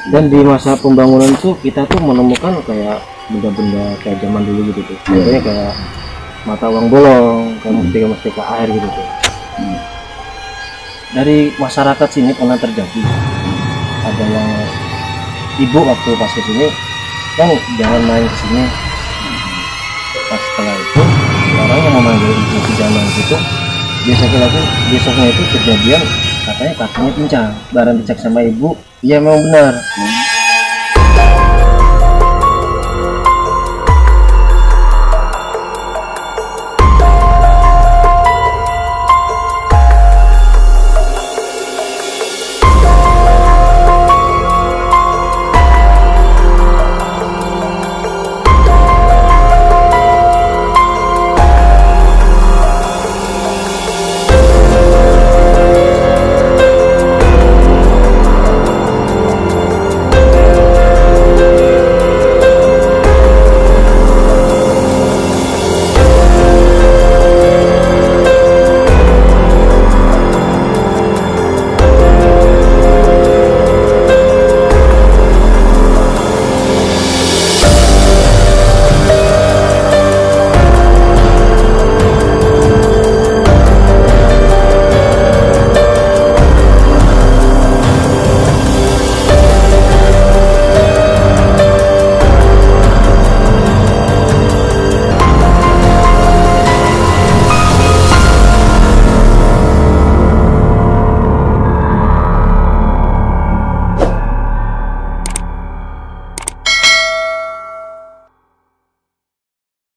Dan di masa pembangunan tuh kita tuh menemukan kayak benda-benda kayak zaman dulu gitu tuh. Contohnya kayak mata uang bolong, kayak mustika-mustika air gitu tuh. Dari masyarakat sini pernah terjadi ada yang ibu waktu pas kesini kan jangan main kesini. Pas setelah itu orang yang memanggil ibu di zaman itu besoknya itu kejadian katanya kakinya pincang. Barang dicek sama ibu, iya memang benar.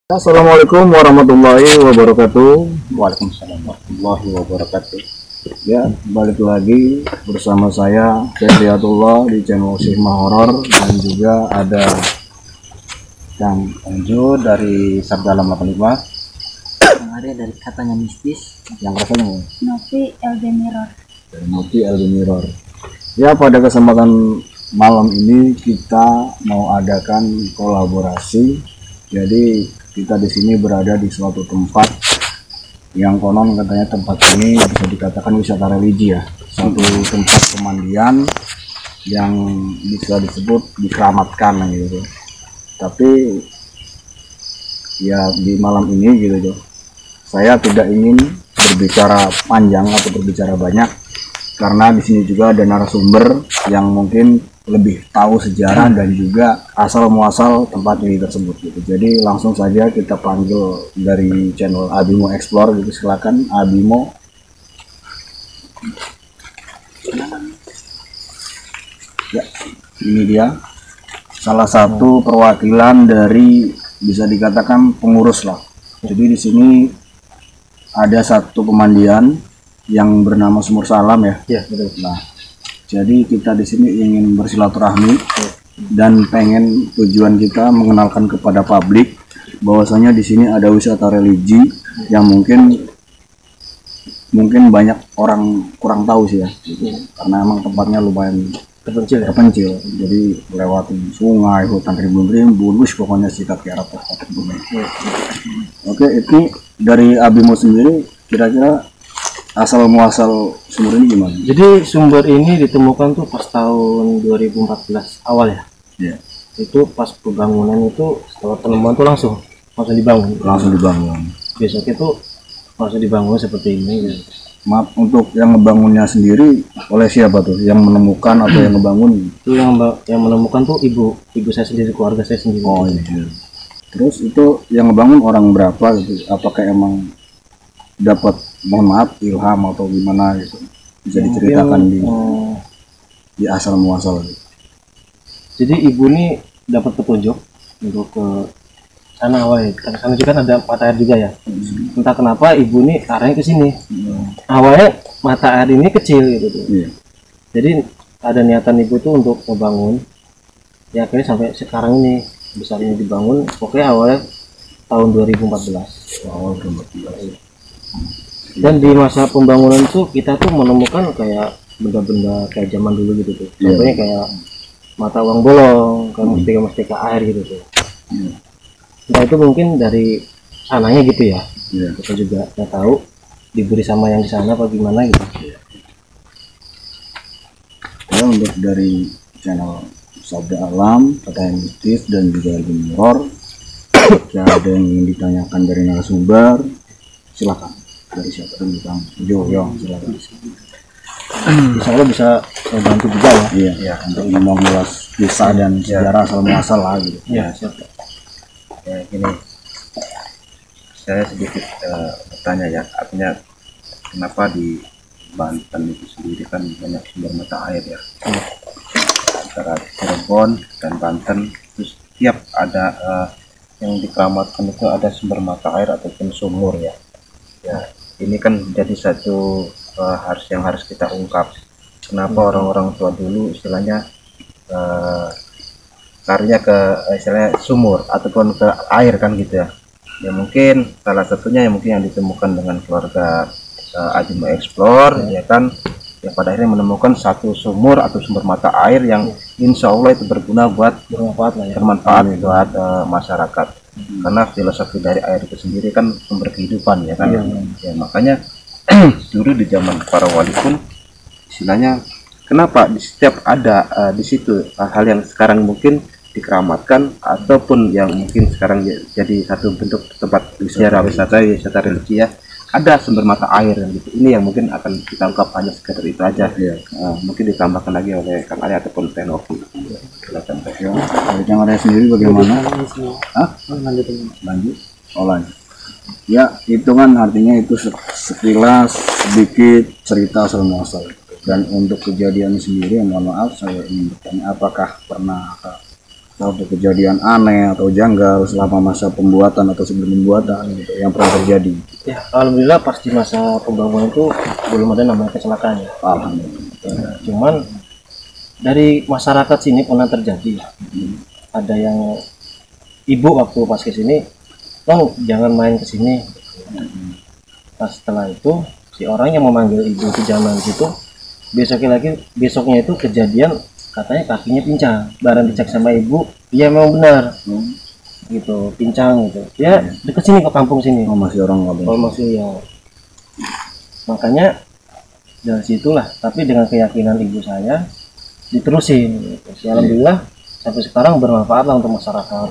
Assalamualaikum warahmatullahi wabarakatuh. Waalaikumsalam warahmatullahi wabarakatuh. Ya, balik lagi bersama saya Febriatullah di channel Sigma Horor, dan juga ada Yang Anjo dari Sardalam 85, yang ada dari katanya mistis, yang rasanya Novi Eldemiror. dari Multi LB Mirror. Ya, pada kesempatan malam ini kita mau adakan kolaborasi. Jadi kita di sini berada di suatu tempat yang konon katanya tempat ini bisa dikatakan wisata religi ya, suatu tempat pemandian yang bisa disebut dikeramatkan gitu. Tapi ya di malam ini gitu, saya tidak ingin berbicara panjang atau berbicara banyak karena di sini juga ada narasumber yang mungkin lebih tahu sejarah dan juga asal muasal tempat ini tersebut gitu. Jadi langsung saja kita panggil dari channel Abimo Explore gitu. Silakan Abimo. Ya, ini dia salah satu perwakilan dari bisa dikatakan pengurus lah. Jadi di sini ada satu pemandian yang bernama Sumur Salam ya. Iya, betul. Nah, jadi kita di sini ingin bersilaturahmi dan pengen tujuan kita mengenalkan kepada publik bahwasanya di sini ada wisata religi yang mungkin banyak orang kurang tahu sih ya, karena emang tempatnya lumayan terpencil. Jadi melewati sungai, hutan rimbun-rimbun, pokoknya sikat ke arah kebun. Oke, ini dari Abimo sendiri kira-kira asal muasal sumur ini gimana? Jadi sumber ini ditemukan tuh pas tahun 2014 awal ya. Iya. Itu pas pembangunan itu setelah penemuan tuh langsung dibangun. Besok itu langsung dibangun seperti ini gitu. Maaf, untuk yang ngebangunnya sendiri oleh siapa tuh? Yang menemukan atau yang ngebangun? Itu yang menemukan tuh ibu saya sendiri, keluarga saya sendiri. Oh iya. Terus itu yang ngebangun orang berapa gitu? Apakah emang dapat, mohon maaf, ilham atau gimana gitu? Bisa diceritakan di asal muasal gitu. Jadi ibu ini dapat petunjuk untuk ke sana awalnya. Karena sana juga kan ada mata air juga ya. Entah kenapa ibu ini arahnya ke sini. Awalnya mata air ini kecil gitu tuh. Iya. Jadi ada niatan ibu tuh untuk membangun. Ya akhirnya sampai sekarang ini besarnya dibangun. Pokoknya awalnya tahun 2014. Awal 2014. Dan di masa pembangunan tuh kita tuh menemukan kayak benda-benda kayak zaman dulu gitu tuh. Contohnya kayak mata uang bolong, kayak mustika air gitu tuh. Entah itu mungkin dari sananya gitu ya. Kita juga nggak tahu diberi sama yang di sana apa gimana gitu. Ya, untuk dari channel sabda alam, kata yang mistis, dan juga Elden Mirror. Jika ada yang ingin ditanyakan dari narasumber, silakan. Dari siapa yang ditanya? Yo, silakan. Insya Allah bisa saya bantu juga ya. Iya, ya, untuk mengulas kisah dan sejarah asal muasal lah gitu. Iya, siap. Ya, gini, saya sedikit bertanya ya, artinya kenapa di Banten itu sendiri kan banyak sumber mata air ya, antara Cirebon dan Banten, terus tiap ada yang dikeramatkan itu ada sumber mata air ataupun sumur ya. Ya, ini kan jadi satu yang harus kita ungkap. Kenapa orang-orang tua dulu istilahnya larinya ke istilahnya sumur ataupun ke air kan gitu ya. Ya mungkin salah satunya yang mungkin yang ditemukan dengan keluarga Abi Mau Explore ya kan, yang pada akhirnya menemukan satu sumur atau sumber mata air yang insya Allah itu berguna buat bermanfaat buat masyarakat. Karena filosofi dari air itu sendiri kan sumber kehidupan ya kan. Ya makanya dulu di zaman para wali pun istilahnya kenapa di setiap ada di situ hal yang sekarang mungkin dikeramatkan ataupun yang mungkin sekarang jadi satu bentuk tempat wisata religi ya, ada sumber mata air yang gitu. Ini yang mungkin akan kita ungkap hanya sekedar itu aja. Mungkin ditambahkan lagi oleh Kang Ali ataupun Tenovi. Silakan. Dari Kang Ali sendiri bagaimana? Lanjut. Lanjut. Ya, itu kan artinya itu sekilas sedikit cerita asal muasal. Dan untuk kejadian sendiri, mohon maaf saya ingin bertanya, apakah pernah ada kejadian aneh atau janggal selama masa pembuatan atau sebelum pembuatan gitu, yang pernah terjadi? Ya, alhamdulillah pas di masa pembangunan itu belum ada namanya kecelakaan ya. Alhamdulillah. Ya, cuman dari masyarakat sini pernah terjadi. Ada yang ibu waktu pas ke sini, "Bang, jangan main ke sini." Pas setelah itu si orang yang memanggil ibu ke zaman situ, besoknya itu kejadian katanya kakinya pincang. Barang dicek sama ibu, iya memang benar. Gitu, pincang gitu. Ya deket sini ke kampung sini. Oh, masih orang nggak Oh, masih ya. Makanya dari situlah, tapi dengan keyakinan ibu saya diterusin gitu. Ya, alhamdulillah sampai sekarang bermanfaat lah untuk masyarakat.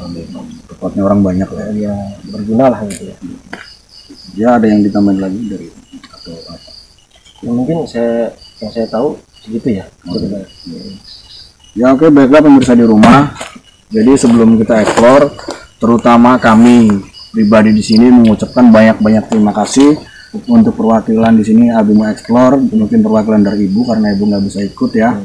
Tepatnya orang banyak lah. Ya, berguna lah gitu ya. Ya, ada yang ditambahin lagi dari atau apa? Ya, mungkin yang saya tahu segitu ya. Ya, oke, baiklah pemirsa di rumah. Jadi sebelum kita explore, terutama kami pribadi di sini mengucapkan banyak-banyak terima kasih untuk perwakilan di sini Abi Mau Explore, mungkin perwakilan dari ibu karena ibu nggak bisa ikut ya.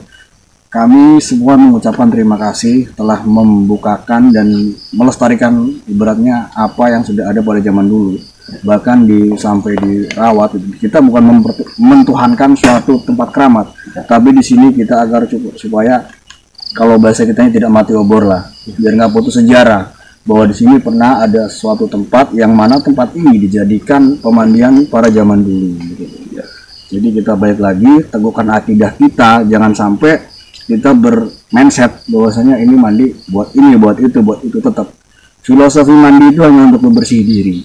Kami semua mengucapkan terima kasih telah membukakan dan melestarikan ibaratnya apa yang sudah ada pada zaman dulu. Bahkan sampai dirawat, kita bukan mentuhankan suatu tempat keramat, tapi di sini kita agar cukup supaya kalau bahasa kita ini tidak mati obor lah, biar nggak putus sejarah bahwa di sini pernah ada suatu tempat yang mana tempat ini dijadikan pemandian para zaman dulu. Gitu. Jadi kita balik lagi teguhkan akidah kita, jangan sampai kita bermindset bahwasanya ini mandi buat ini, buat itu. Tetap filosofi mandi itu hanya untuk membersih diri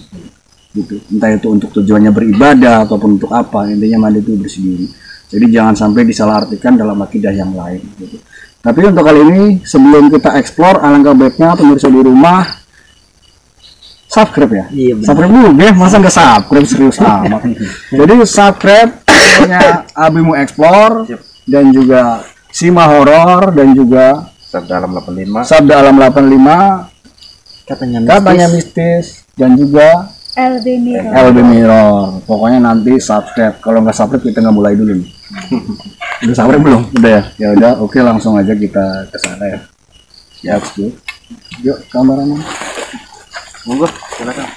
gitu, entah itu untuk tujuannya beribadah ataupun untuk apa, intinya mandi itu bersih diri. Jadi jangan sampai disalahartikan dalam akidah yang lain gitu. Tapi untuk kali ini sebelum kita explore, alangkah baiknya pemirsa di rumah subscribe ya. Iya, subscribe dulu deh, masa nggak subscribe, serius amat. Jadi subscribe channelnya Abi Mau Explore dan juga Sima Horor dan juga Sabda Alam 85. Sabda Alam 85, katanya mistis dan juga LB Mirror. Pokoknya nanti subscribe. Kalau nggak subscribe kita nggak mulai dulu nih. Udah subscribe belum? Udah ya. Ya udah, oke, langsung aja kita ke sana ya. Siap, yuk kameranya. Monggo, silakan.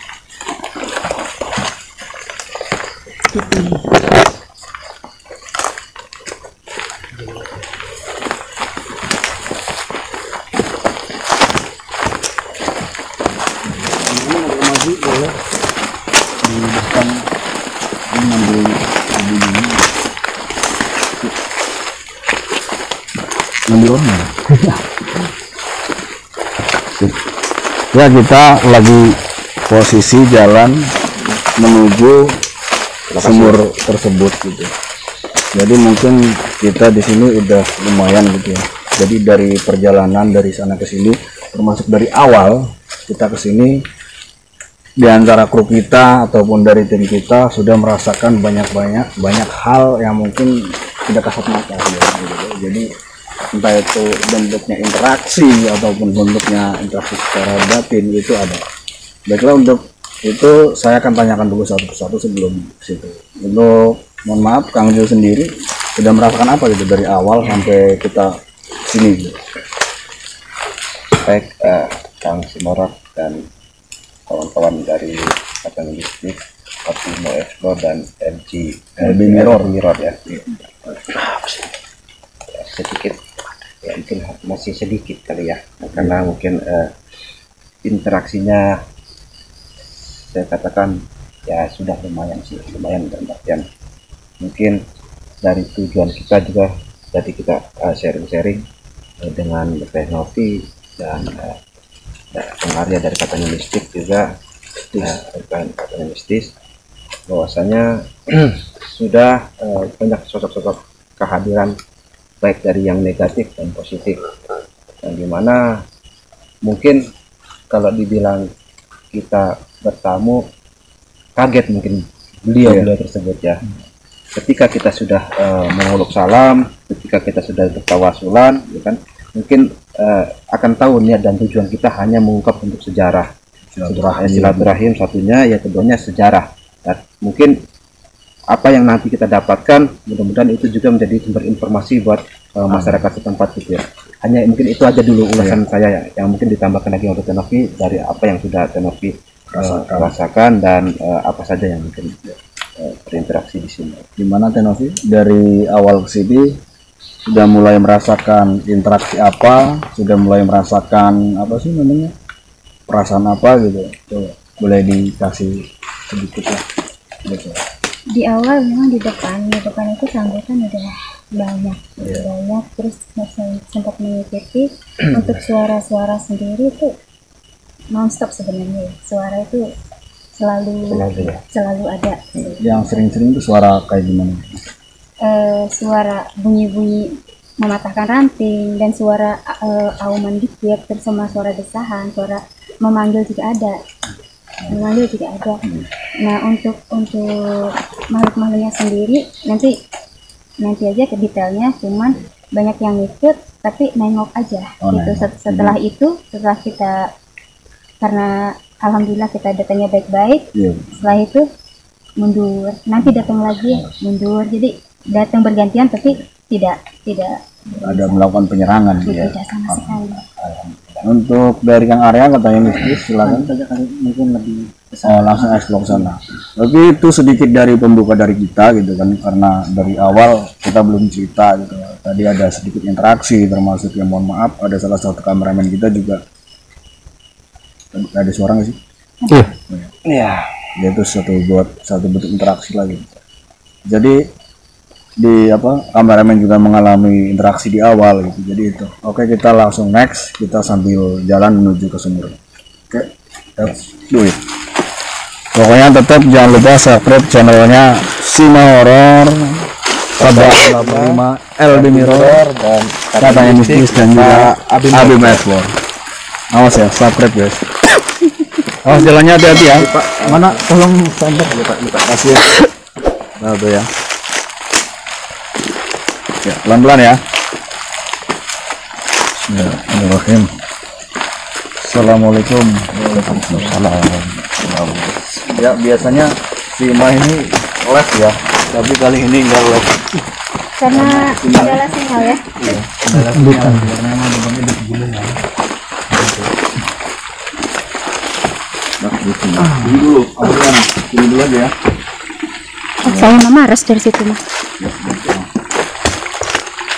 Ya, kita lagi posisi jalan menuju sumur tersebut gitu. Jadi mungkin kita di sini udah lumayan gitu ya. Jadi dari perjalanan dari sana ke sini, termasuk dari awal kita ke sini, di antara kru kita ataupun dari tim kita sudah merasakan banyak hal yang mungkin tidak kasat mata gitu. Jadi entah itu bentuknya interaksi ataupun bentuknya interaksi secara batin itu ada. Baiklah, untuk itu saya akan tanyakan dulu satu persatu sebelum situ. Untuk mohon maaf, Kang Jo sendiri sudah merasakan apa gitu dari awal sampai kita sini gitu. Baik, Kang Simorot dan kawan-kawan dari Kata Logistik, Optimo Explore dan LB Mirror ya. Sedikit ya, mungkin masih sedikit kali ya, karena mungkin interaksinya saya katakan ya sudah lumayan dalam artian mungkin dari tujuan kita juga, jadi kita sharing-sharing dengan teknologi dan pengarya dari Kata Logistik juga Kata Mistis, bahwasanya sudah banyak sosok-sosok kehadiran baik dari yang negatif dan positif, yang dimana mungkin kalau dibilang kita bertamu kaget mungkin beliau tersebut ya, ketika kita sudah menguluk salam, ketika kita sudah bertawasulan ya kan, mungkin akan tahu niat dan tujuan kita hanya mengungkap untuk sejarah silaturahim satunya, yang keduanya sejarah, dan mungkin apa yang nanti kita dapatkan mudah-mudahan itu juga menjadi sumber informasi buat masyarakat setempat gitu ya. Hanya mungkin itu aja dulu ulasan saya ya, yang mungkin ditambahkan lagi oleh Tenovi dari apa yang sudah Tenovi rasakan dan apa saja yang mungkin berinteraksi di sini. Gimana Tenovi dari awal ke sini sudah mulai merasakan interaksi apa, sudah mulai merasakan apa sih namanya, perasaan apa gitu? Coba boleh dikasih sedikit lah gitu. Di awal memang di depan itu sambutan udah banyak, terus saya sempat mengikuti untuk suara-suara sendiri itu nonstop sebenarnya. Suara itu selalu ada. Yang sering-sering itu suara kayak gimana? Suara bunyi-bunyi mematahkan ranting dan suara auman dikit, terus sama suara desahan, suara memanggil juga ada. Nah, untuk makhluk-makhluknya sendiri nanti aja ke detailnya, cuman banyak yang ikut tapi nengok aja gitu. Setelah kita, karena alhamdulillah kita datanya baik-baik, setelah itu mundur, nanti datang lagi mundur, jadi datang bergantian tapi tidak ada melakukan penyerangan tidak sama sekali. Untuk dari Kang Arya katanya mistis, silakan mungkin lebih langsung eksplor sana. Tapi itu sedikit dari pembuka dari kita gitu kan, karena dari awal kita belum cerita gitu. Tadi ada sedikit interaksi, termasuk yang mohon maaf ada salah satu kameramen kita juga ada suara nggak sih? Iya. Itu satu bentuk interaksi lagi. Jadi kameramen juga mengalami interaksi di awal gitu. Jadi itu. Oke, kita langsung next, kita sambil jalan menuju ke sumur. Oke, let's do it. Pokoknya tetap jangan lupa subscribe channelnya Sima Horor, Kata 85, LB Mirror, dan Katanya Mistis, dan juga Abi Explore. Awas ya, subscribe guys. Awas jalannya, hati-hati ya. Mana tolong sampai lupa kasih ya. Nah tuh ya. Ya, pelan-pelan ya. Bismillahirrahmanirrahim. Assalamualaikum. Waalaikumsalam. Ya, biasanya si Ma ini les ya, tapi kali ini enggak les. Karena kendala sinyal ya. Iya, kendala sinyal. Karena memang tempatnya di gunung ya. Nah, ini dulu. Ini dulu aja ya. Saya mama res dari situ mah.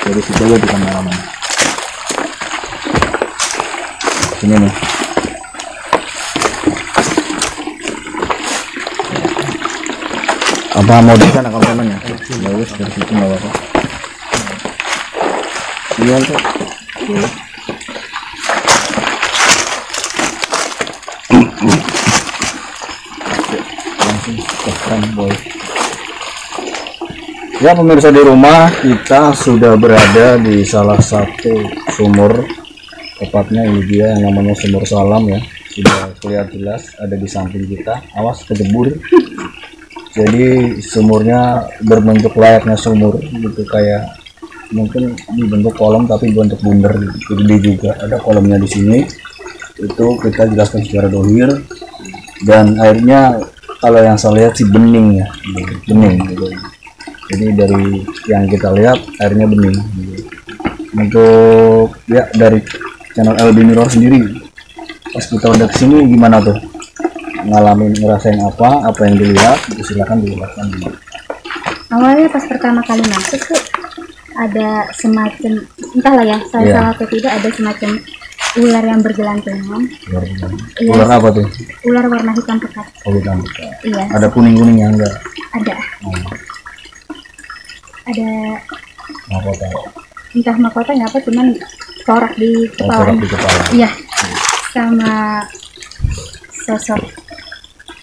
Dari situ aja di kameramen. Sini nih. Apa mau di sana kameramennya? Ya wes, dari situ nggak apa-apa. Iya tuh. Langsung tekan boy. Ya pemirsa di rumah, kita sudah berada di salah satu sumur, tepatnya ini dia yang namanya Sumur Salam ya, sudah terlihat jelas ada di samping kita. Awas kejebur. Jadi sumurnya berbentuk layaknya sumur gitu, kayak mungkin dibentuk kolom tapi bentuk bundar gitu. Gede juga, ada kolomnya di sini. Itu kita jelaskan secara dohir. Dan airnya kalau yang saya lihat sih bening ya, bening gitu. Jadi dari yang kita lihat airnya bening. Untuk ya dari channel LB Mirror sendiri, pas kita udah kesini gimana tuh? Ngerasain apa yang dilihat? Silakan dijelaskan dulu. Awalnya pas pertama kali masuk tuh ada semacam, entahlah ya, saya Iya. salah atau tidak, ada semacam ular yang bergelantungan. Iya. Ular apa tuh? Ular warna hitam pekat. Oh, hitam. Iya. Ada kuning-kuningnya enggak? Ada. Ada Mahkota. entah mahkotanya apa, cuman corak di kepala. Corak di kepala. Iya. Sama sosok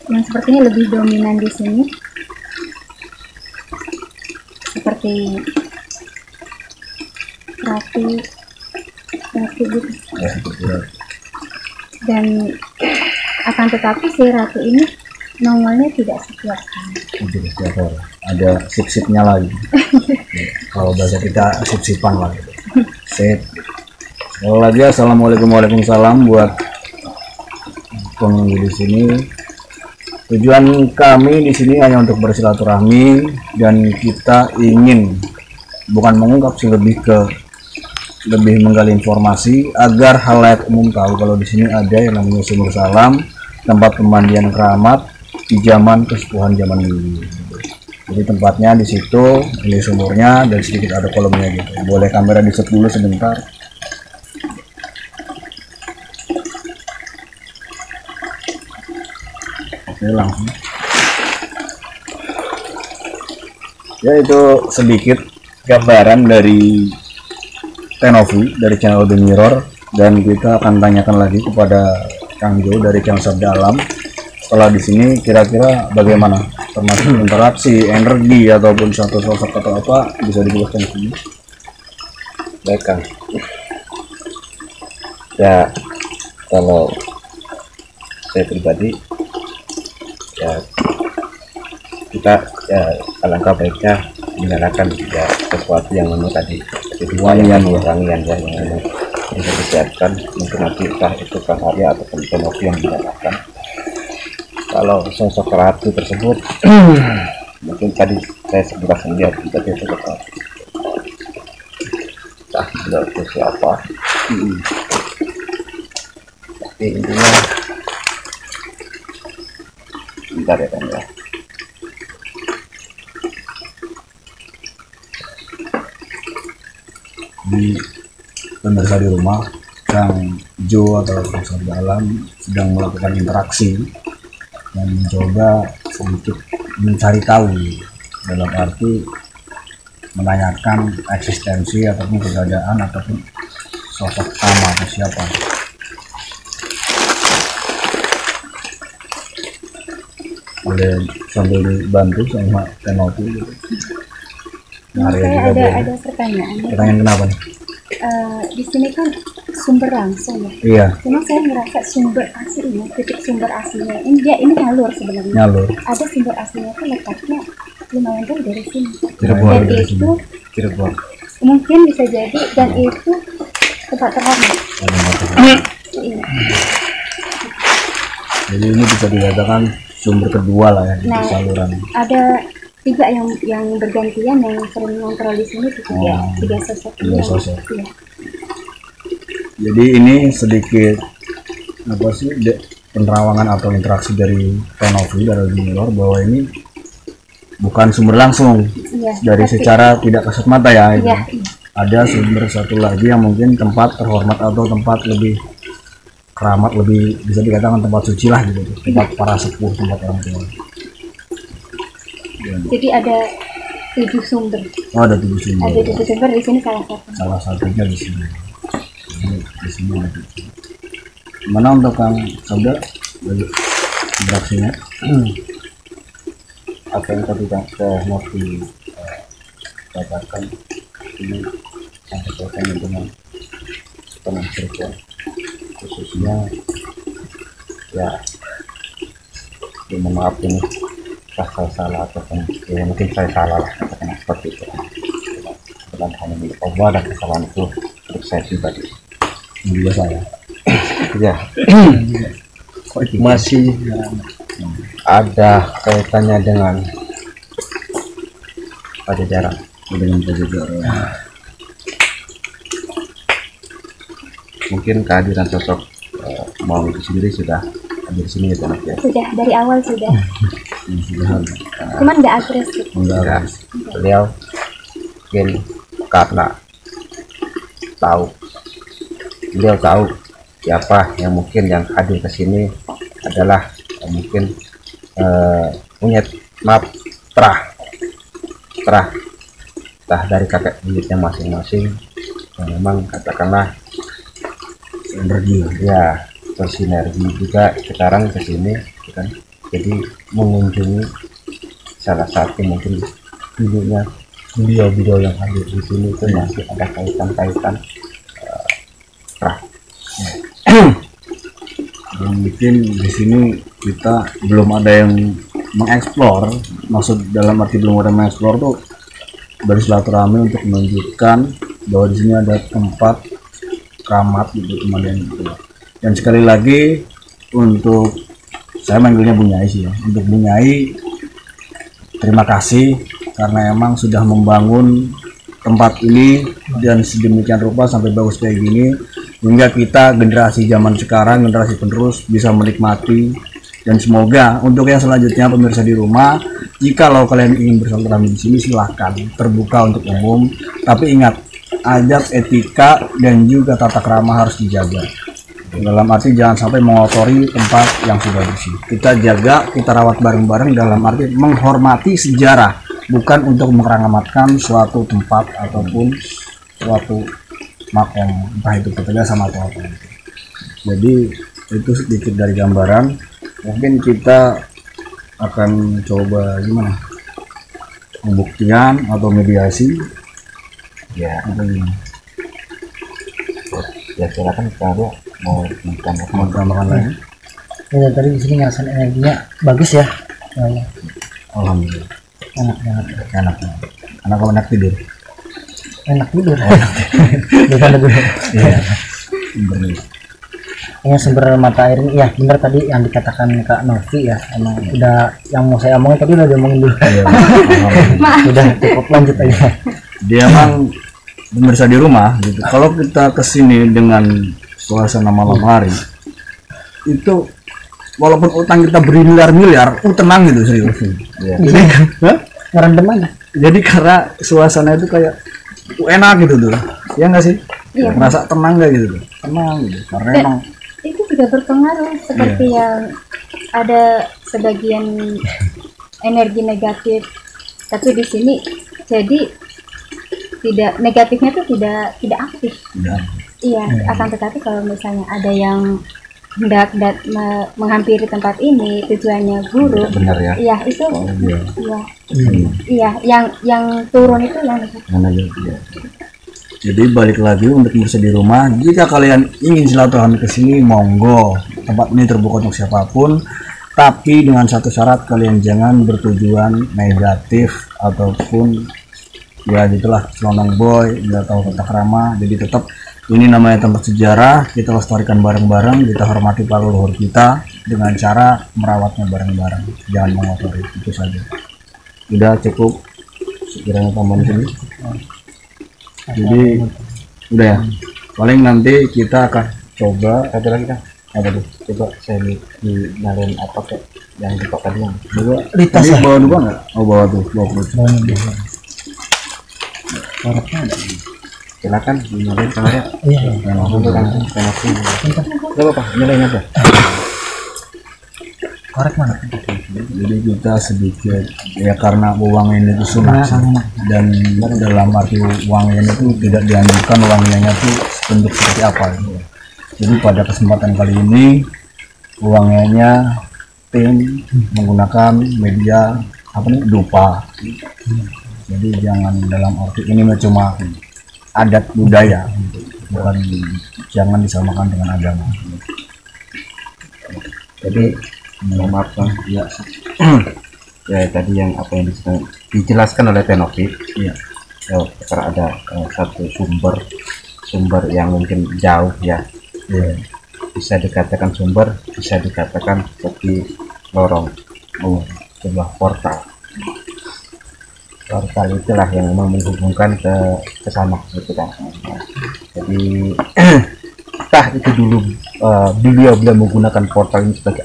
yang sepertinya lebih dominan di sini, seperti ratu gitu. Ya, seperti itu. Dan akan tetapi si ratu ini nongolnya tidak setiap kali. Untuk setiap orang. Ada sip-sipnya lagi. Kalau bahasa kita sip-sipan lah gitu. Sip. Kalau lagi assalamualaikum waalaikumsalam buat pengunjung di sini. Tujuan kami di sini hanya untuk bersilaturahmi dan kita ingin bukan mengungkap sih, lebih menggali informasi agar halayak umum tahu kalau di sini ada yang namanya Sumur Salam, tempat pemandian keramat di zaman kesepuhan zaman dulu. Jadi tempatnya di situ, ini sumurnya dan sedikit ada kolomnya gitu. Boleh kamera di-set dulu sebentar. Oke, langsung. Ya, itu sedikit gambaran dari Tenovi dari channel The Mirror, dan kita akan tanyakan lagi kepada Kang Jo dari channel Sabda Alam. Setelah di sini kira-kira bagaimana, termasuk interaksi, energi ataupun satu sosok atau apa, bisa dijelaskan di sini. Baik Kang. Ya kalau saya pribadi ya kita ya alangkah baiknya menyalakan ya sesuatu yang memang tadi Wangian ya. wangian ya yang memang bisa disiapkan, mungkin nanti entah itu Kang Arya ataupun Tenovi yang menyalakan. Kalau sosok ratu tersebut mungkin tadi saya sebelah lihat tadi sosok ratu, entah beliau itu siapa, tapi intinya bentar ya Kang ya. Di pemirsa di rumah, Kang Jo atau Kang Sabda Alam sedang melakukan interaksi dan mencoba sedikit mencari tahu, dalam arti menanyakan eksistensi ataupun keberadaan ataupun sosok sama atau siapa. Boleh sambil dibantu sama Tenovi gitu. Nah, saya ada pertanyaan. Pertanyaan kenapa nih? Di sini kan sumber langsung ya. Iya, Cuma saya ngerasa sumber aslinya, titik sumber aslinya ini nyalur sebenarnya. nyalur. Ada sumber aslinya tuh letaknya lumayan jauh dari sini. Cirebon Dan dari itu Cirebon. mungkin bisa jadi, dan itu tempat terhormat. Iya. Jadi ini bisa dikatakan sumber kedua lah ya di Nah, saluran. ada tiga yang bergantian yang sering ngontrol di sini, tiga sosok. Tiga sosok. Iya. Jadi ini sedikit apa sih penerawangan atau interaksi dari Tenovi dari Mirror bahwa ini bukan sumber langsung Iya, dari tapi- secara tidak kasat mata ya. Itu. Iya, Ada sumber satu lagi yang mungkin tempat terhormat atau tempat lebih keramat, lebih bisa dikatakan tempat suci lah gitu, tempat para sepuh, tempat orang tua. jadi ada 7 sumber. Oh, ada 7 sumber. Ada 7 sumber, di sini salah satu. Salah satunya di sini. Jadi, di sini ada 7. Mana untuk Kang Sabda dari interaksinya? Apa yang tadi Kang Tenovi katakan ini ada kaitannya dengan penuh spiritual, khususnya ya mohon maaf ini saya salah ataupun ya mungkin saya salah lah katakan seperti itu. Bukan hanya milik Allah dan kesalahan itu untuk saya pribadi. Juga saya. Ya. Masih ada kaitannya dengan Pajajaran. Dengan Pajajaran. Mungkin kehadiran sosok Mau itu sendiri sudah hadir di sini ya Pak ya? Sudah dari awal sudah. Sudah. Cuman nggak agresif. Enggak. Beliau mungkin karena beliau tahu siapa yang mungkin yang hadir ke sini adalah mungkin punya terah dari kakek buyutnya masing-masing yang memang katakanlah Energi ya bersinergi juga sekarang ke sini kan, jadi mengunjungi salah satu mungkin dulunya beliau yang hadir di sini itu masih ada kaitan terah. Dan mungkin di sini kita belum ada yang mengeksplor, maksud dalam arti belum ada mengeksplor tuh bersilaturahmi untuk menunjukkan bahwa di sini ada tempat keramat gitu kemudian gitu. Dan sekali lagi untuk saya manggilnya Bu Nyai sih ya, untuk Bu Nyai terima kasih karena emang sudah membangun tempat ini dan sedemikian rupa sampai bagus kayak gini, hingga kita generasi zaman sekarang, generasi penerus bisa menikmati. Dan semoga untuk yang selanjutnya pemirsa di rumah, jika kalian ingin bersilaturahmi di sini silahkan, terbuka untuk umum, tapi ingat adab, etika dan juga tata krama harus dijaga. Dalam arti jangan sampai mengotori tempat yang sudah bersih. Kita jaga, kita rawat bareng-bareng dalam arti menghormati sejarah, bukan untuk mengeramatkan suatu tempat ataupun suatu makam, entah itu ketegasan atau apa. Jadi itu sedikit dari gambaran. Mungkin kita akan coba gimana pembuktian atau mediasi Ya, atau gimana? ya silakan kalau mau Tambahkan lagi. Ya, tadi di sini ngerasain energinya bagus ya. Alhamdulillah. Enak banget. Enak. Anak kamu enak tidur. Enak tidur. Bukan dulu. Iya. Benar. Yang sumber mata air ini ya benar tadi yang dikatakan Kak Novi ya, emang udah yang mau saya omongin tadi udah diomongin dulu. Iya. Udah cukup, lanjut aja. Dia emang pemirsa di rumah gitu. Kalau kita kesini dengan suasana malam hari, itu walaupun utang kita bermiliar-miliar, tenang gitu serius. ya. Jadi, Ngerendam aja. jadi karena suasana itu kayak enak gitu tuh, ya nggak sih? Iya. Merasa tenang nggak gitu tuh? Tenang gitu. Karena Dan emang itu juga berpengaruh seperti yang ada sebagian energi negatif, tapi di sini jadi tidak negatifnya tuh tidak aktif. udah. Iya, akan tetapi kalau misalnya ada yang hendak menghampiri tempat ini tujuannya buruk, Benar ya. iya itu, Oh, iya. iya, yang turun itu yang negatif. Mana gitu ya. Jadi balik lagi untuk pemirsa di rumah, jika kalian ingin silaturahmi ke sini, monggo. Tempat ini terbuka untuk siapapun, tapi dengan satu syarat, kalian jangan bertujuan negatif ataupun ya gitulah selonong boy, nggak tahu tata krama. Jadi tetap ini namanya tempat sejarah, kita lestarikan bareng-bareng, kita hormati para leluhur kita dengan cara merawatnya bareng-bareng, jangan mengotori. Itu saja. Udah cukup sekiranya tambahan sini. Jadi udah ya, paling nanti kita akan coba Satu lagi kan, apa tuh? coba saya nyalain apa kayak yang di tadi yang Coba Litas ini ya? bawa dua nggak? Oh bawa tuh, bawa perut. Koreknya ada. silakan nyalain kameranya. Iya. Untuk kan koneksi. Gak apa-apa, nyalain aja. Korek mana? Jadi kita sedikit ya karena uang ini itu sunat sih. Dan dalam arti uang ini itu tidak dianjurkan uangnya itu bentuk seperti apa gitu. Jadi pada kesempatan kali ini uangnya tim menggunakan media apa nih dupa. Jadi jangan dalam arti ini mah cuma adat budaya, bukan, jangan disamakan dengan agama. Jadi maaf Bang, Ya, ya tadi yang apa yang dijelaskan oleh Tenovi, iya. karena ada satu sumber yang mungkin jauh ya, Iya. bisa dikatakan sumber, bisa dikatakan seperti lorong, sebuah portal itulah yang memang menghubungkan ke sana gitu kan. Jadi entah itu dulu beliau menggunakan portal ini sebagai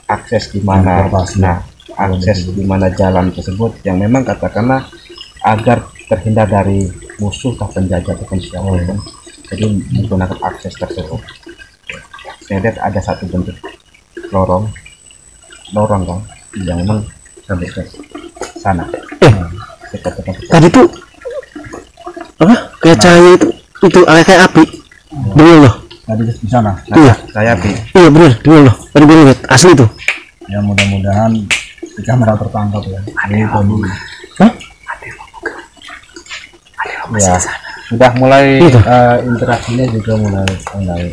akses di mana, nah akses di mana jalan tersebut yang memang katakanlah agar terhindar dari musuh atau penjajah ataupun siapa kan. Jadi menggunakan akses tersebut. Saya lihat ada satu bentuk lorong kan yang memang sampai ke sana. Tadi tuh apa kayak cahaya itu kayak api bener loh. Tadi di sana. Iya. Saya Iya bener loh, tadi bener lihat asli tuh. Ya mudah-mudahan di kamera tertangkap ya. Ini tadi. Hah? ya sudah mulai Itu. interaksinya juga mulai sangat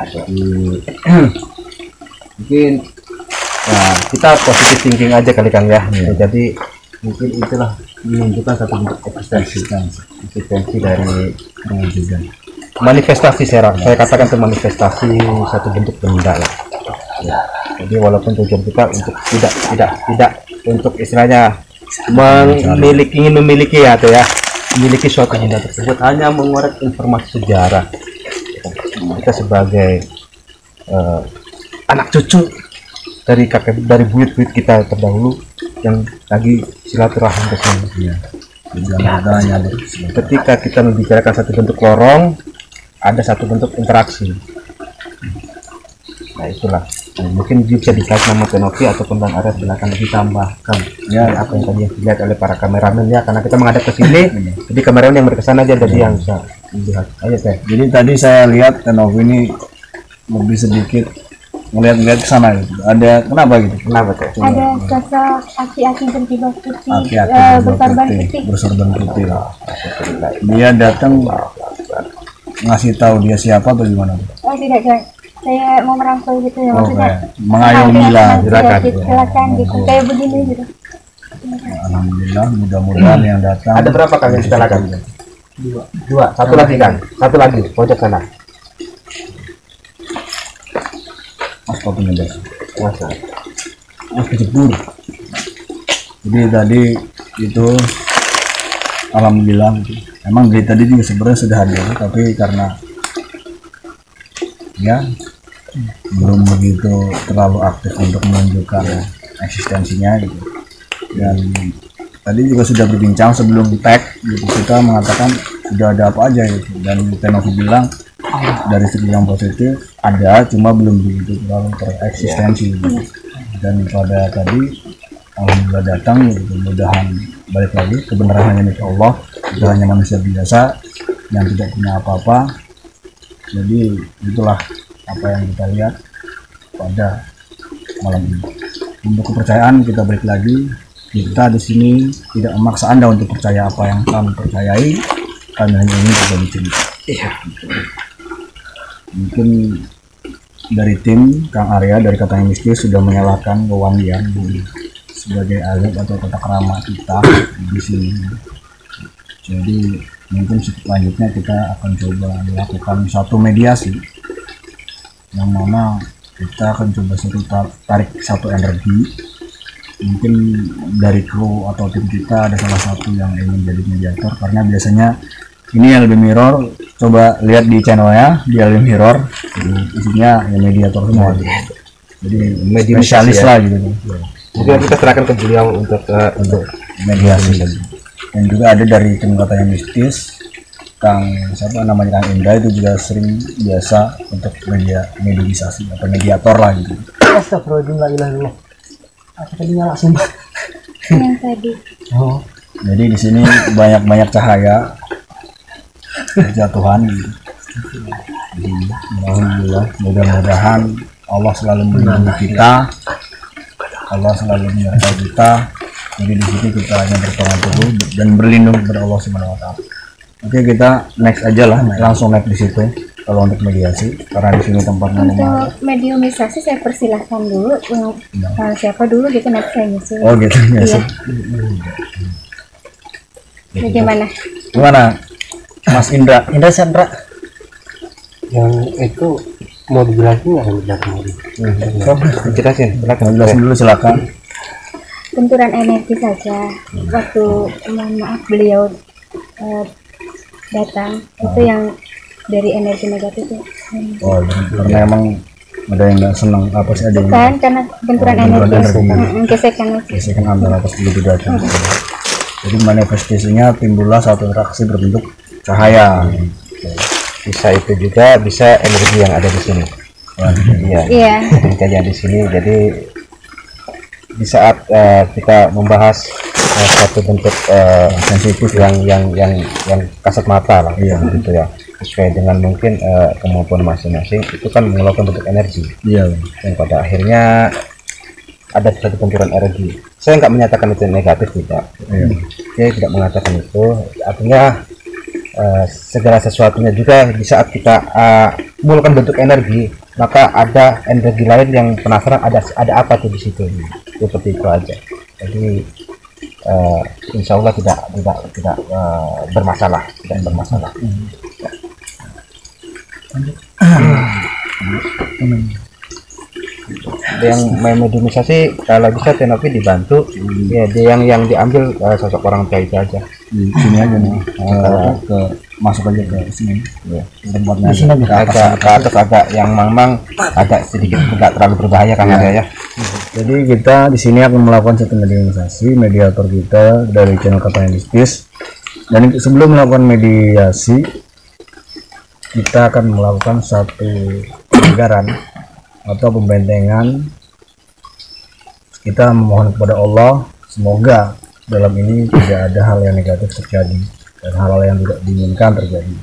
jadi mungkin ya kita positive thinking aja kali Kang ya. Jadi mungkin itulah menunjukkan satu bentuk eksistensi dari manifestasi saya katakan itu manifestasi satu bentuk benda lah ya. Jadi walaupun tujuan kita untuk tidak untuk istilahnya ingin memiliki ya tuh ya, memiliki suatu benda tersebut, hanya mengorek informasi sejarah. Kita sebagai anak cucu dari buyut-buyut kita terdahulu yang lagi silaturahim ke sini. Mudah-mudahan Ketika kita membicarakan satu bentuk lorong, ada satu bentuk interaksi. Nah itulah. Nah, mungkin bisa dikasih nama Tenovi ataupun Bang Arya, silakan ditambahkan ya apa yang tadi dilihat oleh para kameramen ya, karena kita menghadap ke sini. Jadi kameramen yang berkesan aja, jadi yang bisa melihat. Ayo Teh. Jadi tadi saya lihat Tenovi ini lebih sedikit ngeliat ke sana gitu. Ada kenapa gitu? Kenapa Teh? Ada sosok aki-aki berjubah putih, Aki-aki bersorban putih. Dia datang ngasih tahu dia siapa atau gimana? Oh tidak, saya mau merangkul gitu ya, maksudnya mengayomi lah, silakan gitu, kayak begini gitu. Alhamdulillah, mudah-mudahan yang datang. Ada berapa kali kita lakukan? Dua. Satu lagi kan? Satu lagi pojok sana. Mas kopinya guys. Masa. Mas kejebur. Jadi tadi itu alhamdulillah. Emang dari tadi juga sebenarnya sudah ada, tapi karena ya belum begitu terlalu aktif untuk menunjukkan eksistensinya gitu. Dan tadi juga sudah berbincang sebelum tag gitu, kita mengatakan sudah ada apa aja gitu, dan Tenovi bilang dari segi yang positif ada, cuma belum begitu terlalu tereksistensi gitu. Dan pada tadi alhamdulillah datang gitu, mudahan balik lagi kebenaran hanya milik Allah, kita hanya manusia biasa yang tidak punya apa-apa. Jadi itulah apa yang kita lihat pada malam ini. Untuk kepercayaan kita balik lagi, kita di sini tidak memaksa Anda untuk percaya apa yang kami percayai, kami hanya ingin berbagi cerita. Iya. Mungkin dari tim Kang Arya dari Katanya Mistis sudah menyalakan wewangian sebagai azab atau tata krama kita di sini. Jadi mungkin selanjutnya kita akan coba melakukan satu mediasi, yang mana kita akan coba tarik satu energi. Mungkin dari kru atau tim kita ada salah satu yang ingin jadi mediator, karena biasanya ini LB Mirror, coba lihat di channelnya di LB Mirror, isinya yang mediator semua gitu. Jadi spesialis lah gitu. Jadi kita serahkan ke beliau untuk mediasi. Dan juga ada dari tim Katanya Mistis, Kang siapa namanya, Kang Indra, itu juga sering biasa untuk mediasi atau mediator lah gitu. Astagfirullahaladzim, la ilaha illallah. Apa tadi nyala sumpah? Yang tadi. Oh, Jadi di sini banyak cahaya kejatuhan gitu. Jadi alhamdulillah, mudah-mudahan Allah selalu melindungi kita Allah selalu menyertai kita. Jadi di sini kita hanya berpegang teguh dan berlindung kepada Allah Subhanahu wa taala. Oke, kita next aja lah, langsung naik di situ kalau untuk mediasi, karena di sini tempatnya lumayan. Untuk mediumisasi saya persilahkan dulu untuk siapa dulu gitu nanti saya nyusul. Oh gitu ya. Iya. Bagaimana? Gimana Mas Indra? Indra Sandra Yang itu mau dijelasin nggak yang belakang ini? Jelasin, silakan. Jelasin dulu silakan. Benturan energi saja. Waktu mohon maaf beliau datang itu yang dari energi negatif itu. Oh, karena emang ada yang nggak senang apa sih, ada yang Bukan karena benturan benturan energi, energi. gesekan aja. gesekan antara pas begitu datang. Jadi manifestasinya timbullah satu reaksi berbentuk cahaya. Bisa itu juga bisa energi yang ada di sini. Iya. Iya. Energi yang di sini. Jadi di saat kita membahas satu bentuk sensitif yang kasat mata lah, gitu ya, sesuai dengan mungkin kemampuan masing-masing, itu kan mengeluarkan bentuk energi. Iya. Yang pada akhirnya ada satu benturan energi. Saya nggak menyatakan itu negatif, tidak. Saya tidak mengatakan itu. Artinya segala sesuatunya juga di saat kita menggunakan bentuk energi, maka ada energi lain yang penasaran ada apa tuh di situ. Seperti itu aja. Jadi insya Allah tidak bermasalah, tidak bermasalah. Yang mediumisasi kalau bisa Tenopi dibantu, ya dia yang diambil sosok orang tua itu aja. Di sini aja nih. Ke masuk aja ke sini. Ya. Tempatnya Di sini Agak ke atas, agak yang mang agak sedikit tidak terlalu berbahaya kan ada ya. Jadi kita di sini akan melakukan satu mediasi, mediator kita dari channel Katanya Mistis. Dan sebelum melakukan mediasi, kita akan melakukan satu pelanggaran atau pembentengan. Kita memohon kepada Allah semoga dalam ini tidak ada hal yang negatif terjadi dan hal-hal yang tidak diinginkan terjadi.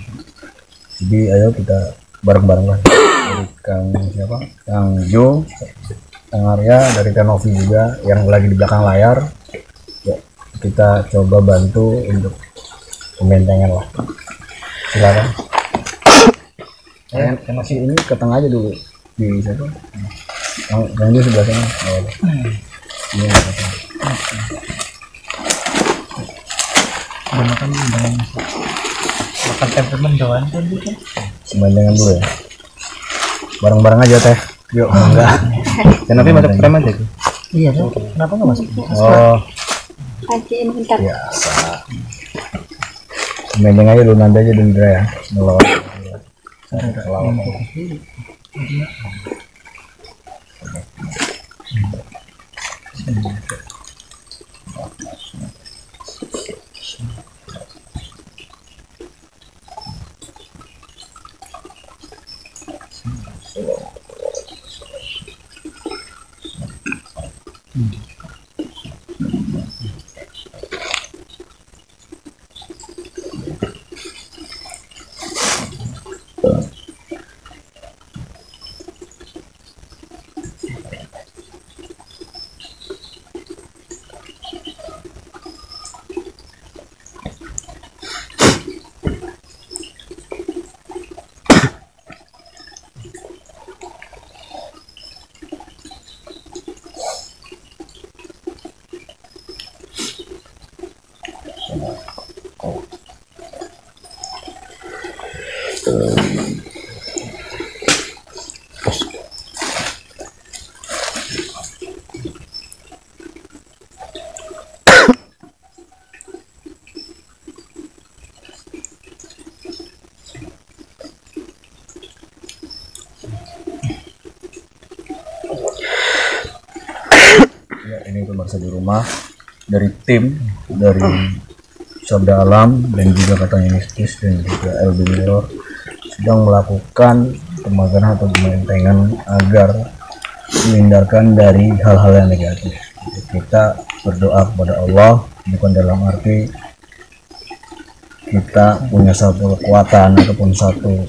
Jadi ayo kita bareng-bareng lah, dari Kang siapa, Kang Jo, Kang Arya, dari Tenovi juga yang lagi di belakang layar. Ya, kita coba bantu untuk pembentengan lah. Silakan. Masih ini ke tengah aja dulu di situ. Kang Jo sebelah sana. Ini makan tempemen doang kan gitu. pembentengan dulu ya. Bareng-bareng aja teh. Yuk, enggak. Tenopi masuk frame aja. Iya tuh, kenapa nggak masuk? Oh, Aji ini bentar. biasa. Pembentengan aja dulu, nanti aja dulu ya. Melawan. Ya, ini pemirsa di rumah dari tim dari Sabda Alam dan juga Katanya Mistis dan juga LB Mirror sedang melakukan pemagaran atau pembentengan agar menghindarkan dari hal-hal yang negatif. Kita berdoa kepada Allah bukan dalam arti kita punya satu kekuatan ataupun satu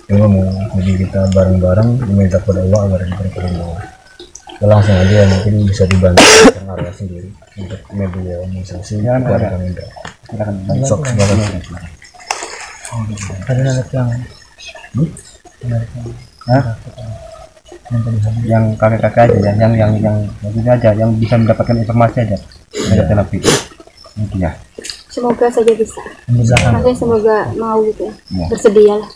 ilmu, jadi kita bareng-bareng meminta kepada Allah agar diberi perlindungan. langsung aja mungkin bisa dibantu dengan area sendiri untuk media organisasi kepada kami. Sok silakan. Tadi ada yang yang kakek-kakek aja ya, yang maksudnya aja yang bisa mendapatkan informasi aja dari terapi mungkin ya. Semoga saja bisa. Misalkan Makanya semoga mau gitu ya. Ya. Bersedia lah.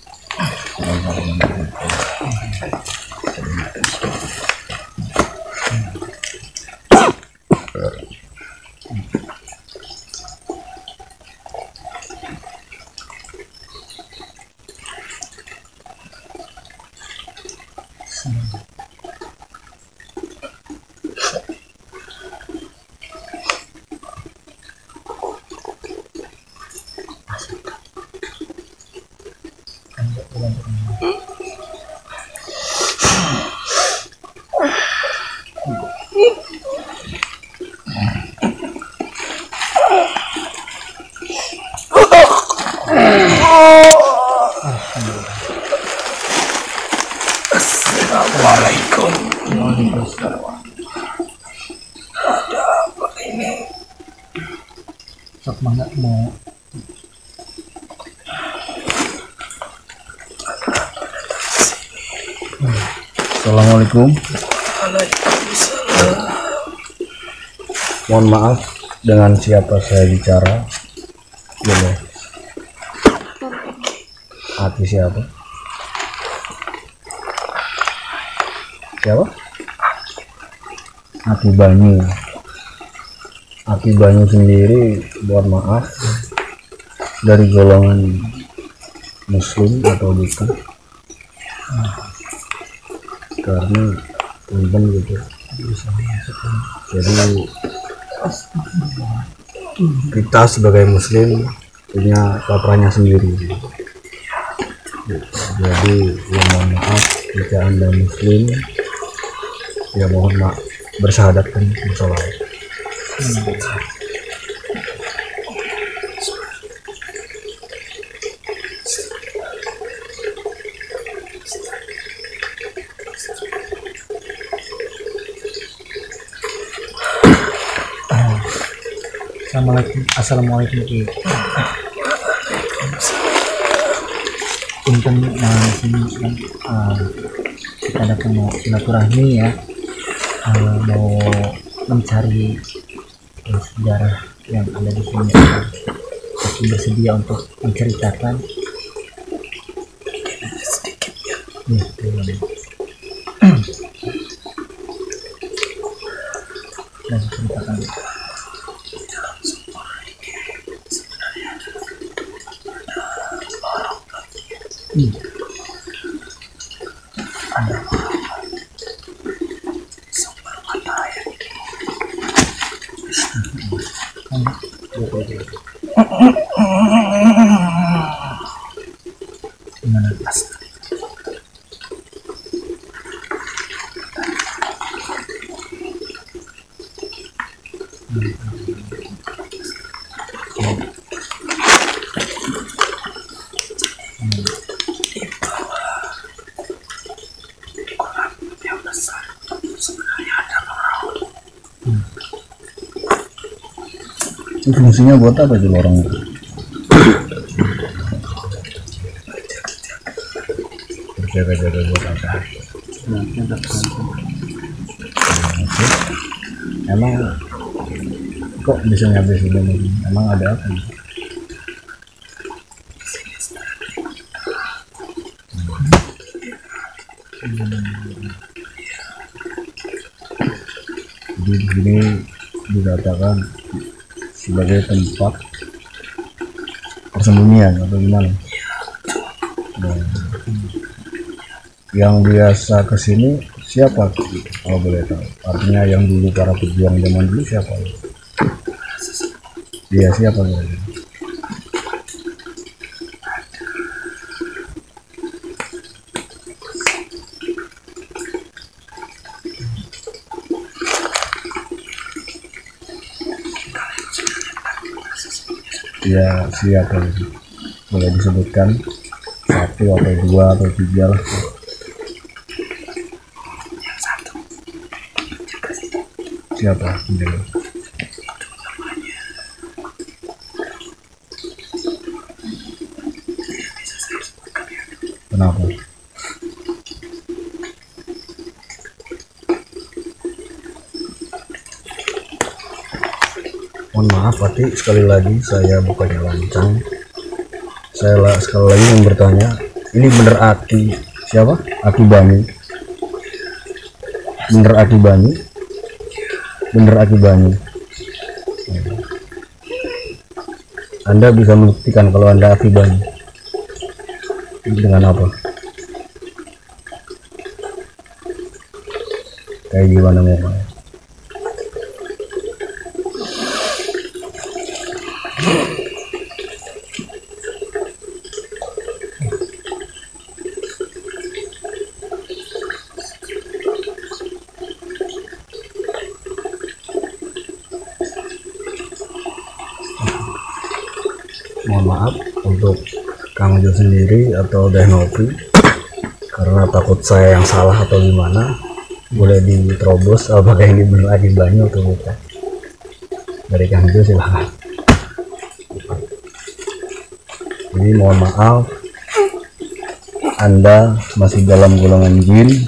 sok mangga mau Assalamualaikum. Mohon maaf, dengan siapa saya bicara? Boleh. Hati siapa? Siapa? Hati Banyu. Hati Banyu sendiri, mohon maaf, dari golongan Muslim atau bukan? Karena teman gitu, jadi kita sebagai Muslim punya patranya sendiri. Jadi ya mohon maaf jika Anda Muslim, ya mohon maaf, bersyahadatkan sholat. Assalamualaikum Ki. Punten sini kan kita datang mau silaturahmi ya, mau mencari sejarah yang ada di sini. Tapi bersedia untuk menceritakan sedikit ya. Dan ceritakan. Itu fungsinya buat apa itu lorong itu? Berjaga-jaga buat apa? Emang kok bisa nyampe sini? Emang ada apa? Jadi begini dikatakan sebagai tempat persembunyian atau gimana? Nah, yang biasa kesini siapa kalau boleh tahu? Artinya yang dulu para pejuang zaman dulu siapa? Dia siapa? Ya siapa itu? Boleh disebutkan satu atau dua atau tiga lah. Siapa? Kenapa? Mohon maaf Pati, sekali lagi saya bukannya lancang. Saya sekali lagi ingin bertanya, ini bener Aki siapa? Aki Bani. Bener Aki Bani. Bener Aki Bani. Anda bisa membuktikan kalau Anda Aki Bani. Dengan apa? Kayak gimana mau? Mohon maaf untuk Kang Jo sendiri atau Teh Novi, karena takut saya yang salah atau gimana, boleh diterobos apakah ini benar Aki Bani atau bukan. Dari Kang Jo silahkan. Jadi mohon maaf, Anda masih dalam golongan jin.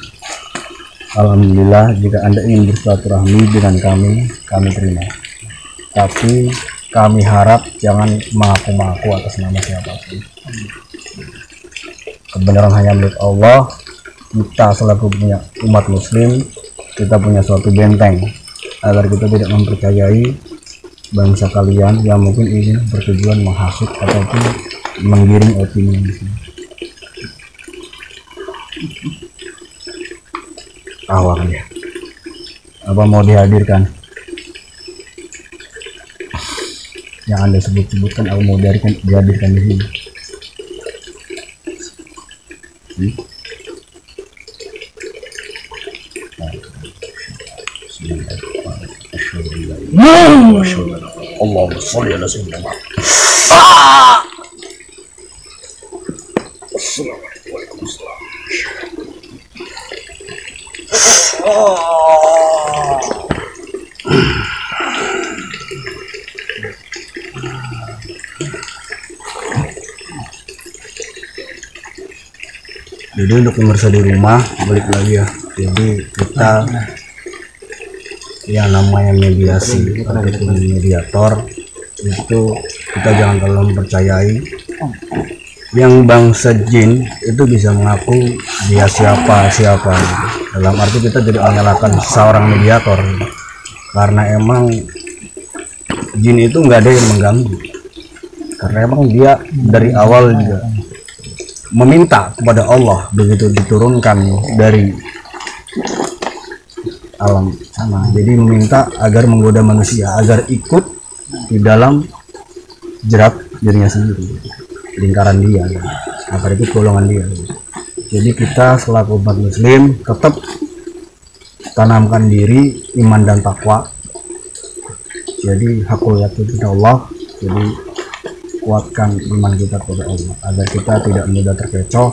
Alhamdulillah, jika Anda ingin bersilaturahmi dengan kami terima. Tapi kami harap jangan mengaku-ngaku atas nama siapapun. Kebenaran hanya milik Allah. Kita selaku punya umat muslim, kita punya suatu benteng agar kita tidak mempercayai bangsa kalian yang mungkin ingin bertujuan menghasut ataupun menggiring opini. Awak dia. Apa mau dihadirkan? Yang Anda sebutkan aku mau dihadirkan di sini. Allahumma sholli ala sayyidina Muhammad. Assalamualaikum. Jadi untuk pemirsa di rumah, balik lagi ya. Jadi kita yang namanya mediasi ataupun mediator itu kita jangan terlalu mempercayai yang bangsa jin itu bisa mengaku dia siapa gitu. Dalam arti kita tidak menyalahkan seorang mediator gitu. Karena emang jin itu nggak ada yang mengganggu, karena emang dia dari awal juga meminta kepada Allah begitu diturunkan dari alam sana. Jadi meminta agar menggoda manusia agar ikut di dalam jerat dirinya sendiri, lingkaran dia, agar ikut golongan dia. Jadi kita selaku umat muslim tetap tanamkan diri iman dan takwa. Jadi hakul yakin kepada Allah. Jadi kuatkan iman kita kepada Allah agar kita tidak mudah terkecoh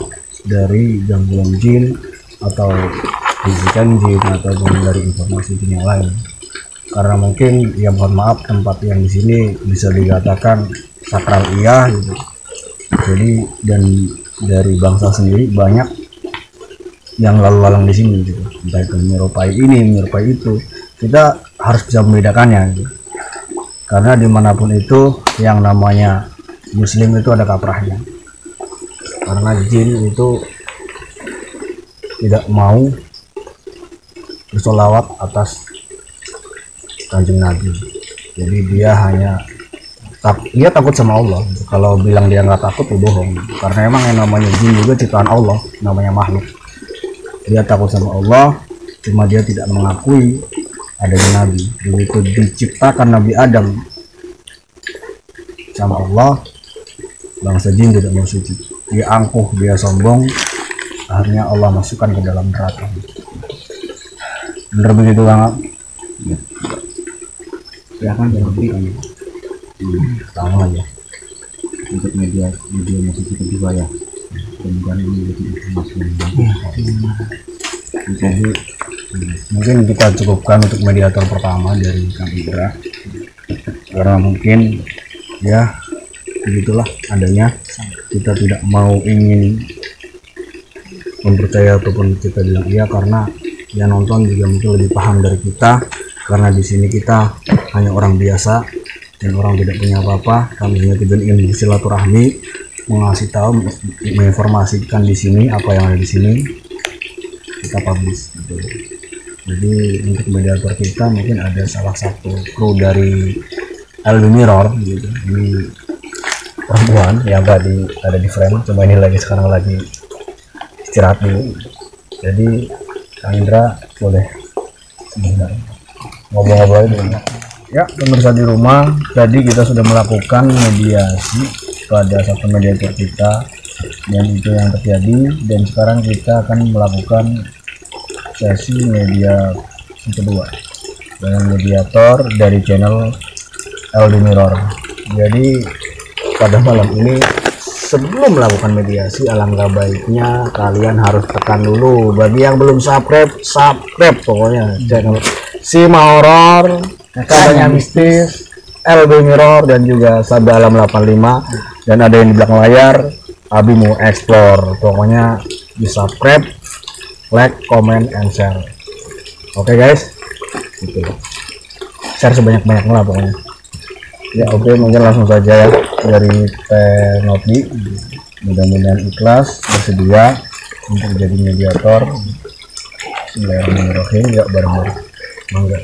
dari gangguan jin atau bisikan jin ataupun dari informasi jin yang lain. Karena mungkin ya mohon maaf tempat yang di sini bisa dikatakan sakral iya gitu. Jadi dan dari bangsa sendiri banyak yang lalu-lalang di sini gitu. Entah itu menyerupai ini, menyerupai itu. Kita harus bisa membedakannya gitu. Karena dimanapun itu yang namanya muslim itu ada kaprahnya, karena jin itu tidak mau bersolawat atas kanjeng Nabi. Jadi dia hanya dia takut sama Allah. Kalau bilang dia nggak takut itu bohong, karena emang yang namanya jin juga ciptaan Allah, namanya makhluk. Dia takut sama Allah, cuma dia tidak mengakui adanya Nabi. Begitu diciptakan Nabi Adam sama Allah, bangsa jin tidak mau sujud. Dia angkuh, dia sombong, akhirnya Allah masukkan ke dalam neraka. Bener begitu Kang? Ya kan lebih sama aja untuk media musik kedua ya. Kemudian ini menjadi informasi yang bagus. Jadi Mungkin kita cukupkan untuk mediator pertama dari Kang Indra, karena mungkin ya begitulah adanya. Kita tidak mau ingin mempercaya ataupun kita bilang iya, karena yang nonton juga mungkin lebih paham dari kita, karena di sini kita hanya orang biasa dan orang tidak punya apa-apa. Kami hanya tujuan ingin bersilaturahmi, mengasih tahu, menginformasikan di sini apa yang ada di sini, kita publish gitu. Jadi untuk mediator kita mungkin ada salah satu kru dari LB Mirror gitu. Ini perempuan yang tadi ada di frame, cuma ini sekarang lagi istirahat dulu. Jadi Kang Indra boleh sebentar ngobrol-ngobrol dulu. Ya, pemirsa di rumah, tadi kita sudah melakukan mediasi pada satu mediator kita, dan itu yang terjadi. Dan sekarang kita akan melakukan sesi mediasi kedua dengan mediator dari channel LD Mirror. Jadi pada malam ini, sebelum melakukan mediasi, alangkah baiknya kalian harus tekan dulu. Bagi yang belum subscribe pokoknya channel Sima Horor, Katanya Mistis, LB Mirror, dan juga Sabda Alam 85, dan ada yang di belakang layar Abimu Explore. Pokoknya di subscribe, like, comment, and share. Oke guys, gitu. Share sebanyak-banyaknya lah pokoknya. Ya oke, mungkin langsung saja ya dari Notdi. Mudah-mudahan ikhlas, bersedia untuk jadi mediator. Bismillahirrahmanirrahim. Ya bareng-bareng, mangga.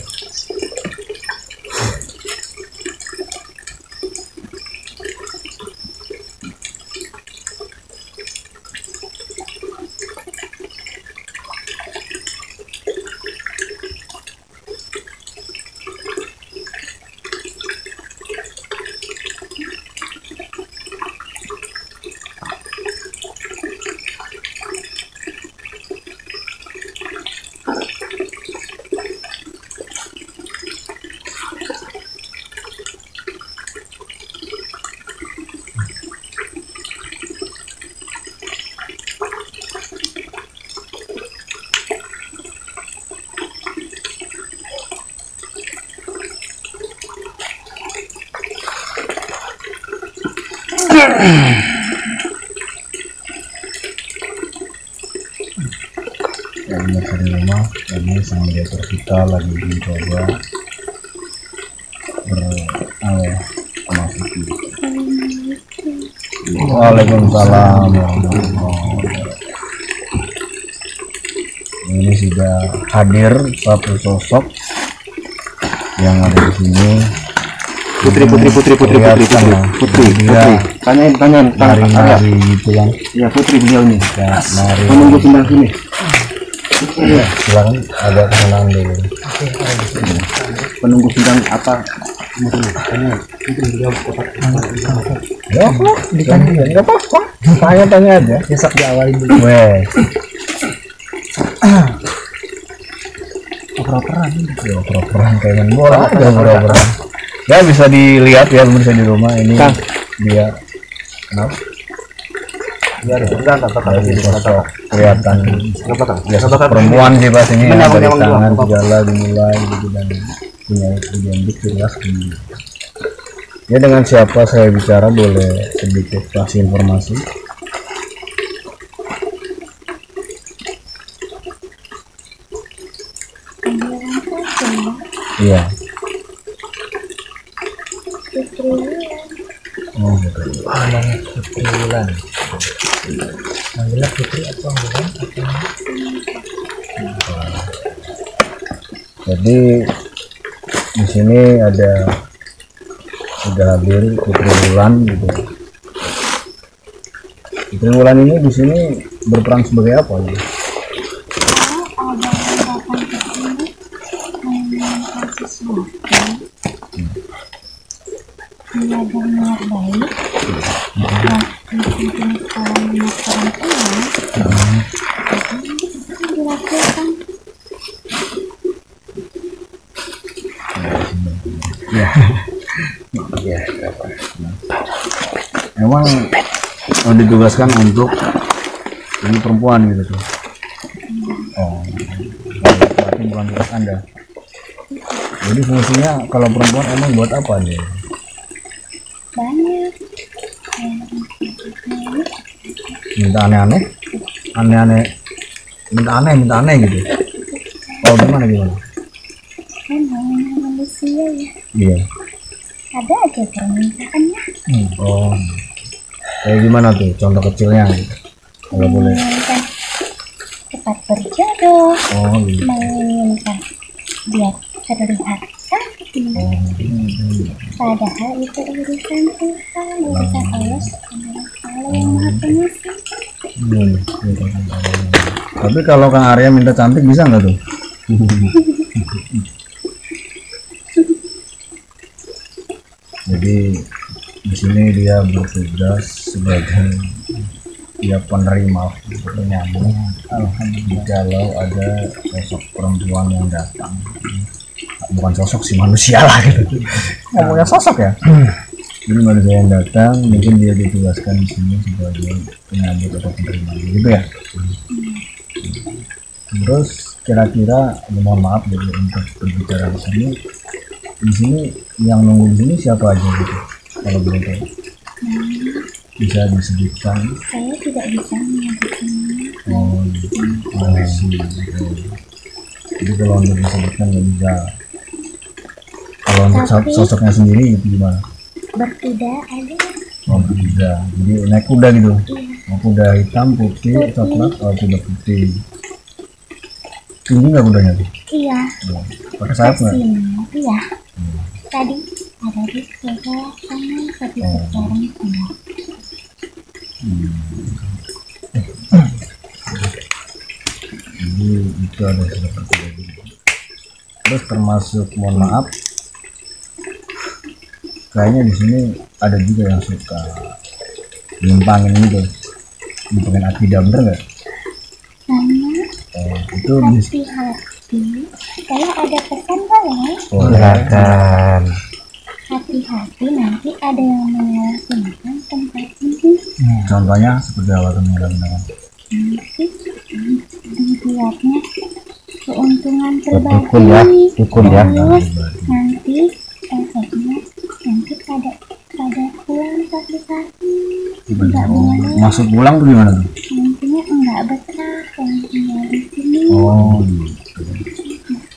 Ya, di rumah ini sang mediator kita lagi mencoba memasuki. Waalaikumsalam warahmatullahi wabarakatuh. Ini sudah hadir satu sosok yang ada di sini. Putri. Tanyain nari gitu kan. Ya Putri beliau ini. Ya, nari. Menunggu sebelah sini. Ya, silakan agak kenalan dulu. Penunggu sidang apa? Ya, ditanya nggak apa-apa. Tanya aja. Besok diawalin dulu. Weh. Oper-operan kayak main bola aja, oper-operan. Ya bisa dilihat ya pemirsa di rumah ini dia. Kenapa? Iya, dari sosok kelihatan ya sosok perempuan sih pas ini ya, dari tangan segala dimulai gitu, dan punya identik jelas ini. Ya, dengan siapa saya bicara, boleh sedikit kasih informasi? Iya. Oh, betul. Namanya Putri Wulan. Manggilnya Putri atau bukan? Jadi di sini sudah hadir Putri Wulan gitu. Putri Wulan ini di sini berperan sebagai apa gitu? Dia ada niat baik, dan mungkin kalau minat perempuan, dilakukan. Ya, memang ditugaskan untuk ini perempuan gitu tuh. Oh, itu bukan tugas Anda. Jadi fungsinya kalau perempuan emang buat apa nih? Banyak. Minta aneh-aneh, minta aneh gitu. Oh gimana? Kan namanya manusia ya. Iya. Ada aja permintaannya. Oh, kayak gimana tuh? Contoh kecilnya, gitu. Kalau boleh. Menginginkan cepat berjodoh. Oh, gitu. Menginginkan biar terlihat cantik. Padahal itu urusan Tuhan, urusan Allah Subhanahu wa Ta'ala yang Maha Pengasih. Tapi kalau Kang Arya minta cantik bisa nggak tuh? Jadi di sini dia bertugas sebagai penerima penyambung. Alhamdulillah kalau ada sosok perempuan yang datang, bukan sosok sih, manusia lah gitu. Ngomongnya sosok ya. Jadi manusia yang datang mungkin dia ditugaskan di sini sebagai penyambut atau penerima gitu ya. Terus kira-kira mohon maaf jadi untuk berbicara di sini yang nunggu di sini siapa aja gitu kalau boleh tahu? Bisa disebutkan? Saya tidak bisa menyebutkan. Oh, jadi kalau untuk disebutkan nggak bisa. Kalau untuk sosoknya sendiri itu gimana? Berkuda ada. Oh, berkuda. Jadi naik kuda gitu. Oh, kuda hitam, putih, coklat, kuda putih. Tinggi nggak kudanya tuh? Iya. Oh, pakai sayap nggak? Iya. Tadi ada di sebelah sana, tapi sekarang tidak. Jadi itu ada seperti itu. Terus termasuk mohon maaf, kayaknya di sini ada juga yang suka nyimpangin gitu, nyimpangin akidah, bener nggak? Banyak. Itu Hati-hati. Saya ada pesan boleh? Silakan. Hati-hati, nanti ada yang menyalahgunakan tempat ini. Contohnya seperti apa tuh menyalahgunakan? Nanti dibuatnya keuntungan Dukun ya, pribadi. dukun ya. Terus nanti efeknya nanti pada pulang kaki-kaki. Enggak boleh. Masuk pulang tuh gimana tuh? Nantinya enggak betah yang tinggal di sini. Oh gitu.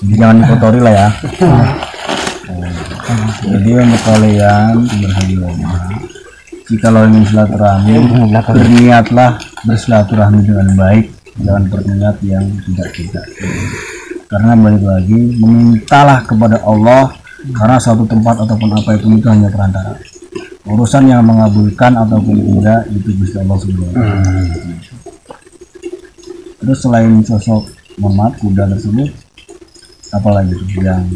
Jadi jangan dikotori lah ya. Jadi untuk kalian berhadiah, jika lo ingin silaturahmi, berniatlah bersilaturahmi dengan baik, jangan berniat yang tidak. Karena balik lagi, memintalah kepada Allah, karena suatu tempat ataupun apa itu hanya perantara. Urusan yang mengabulkan ataupun tidak itu Gusti Allah Subhanahu. Terus selain sosok Muhammad kuda tersebut, apalagi yang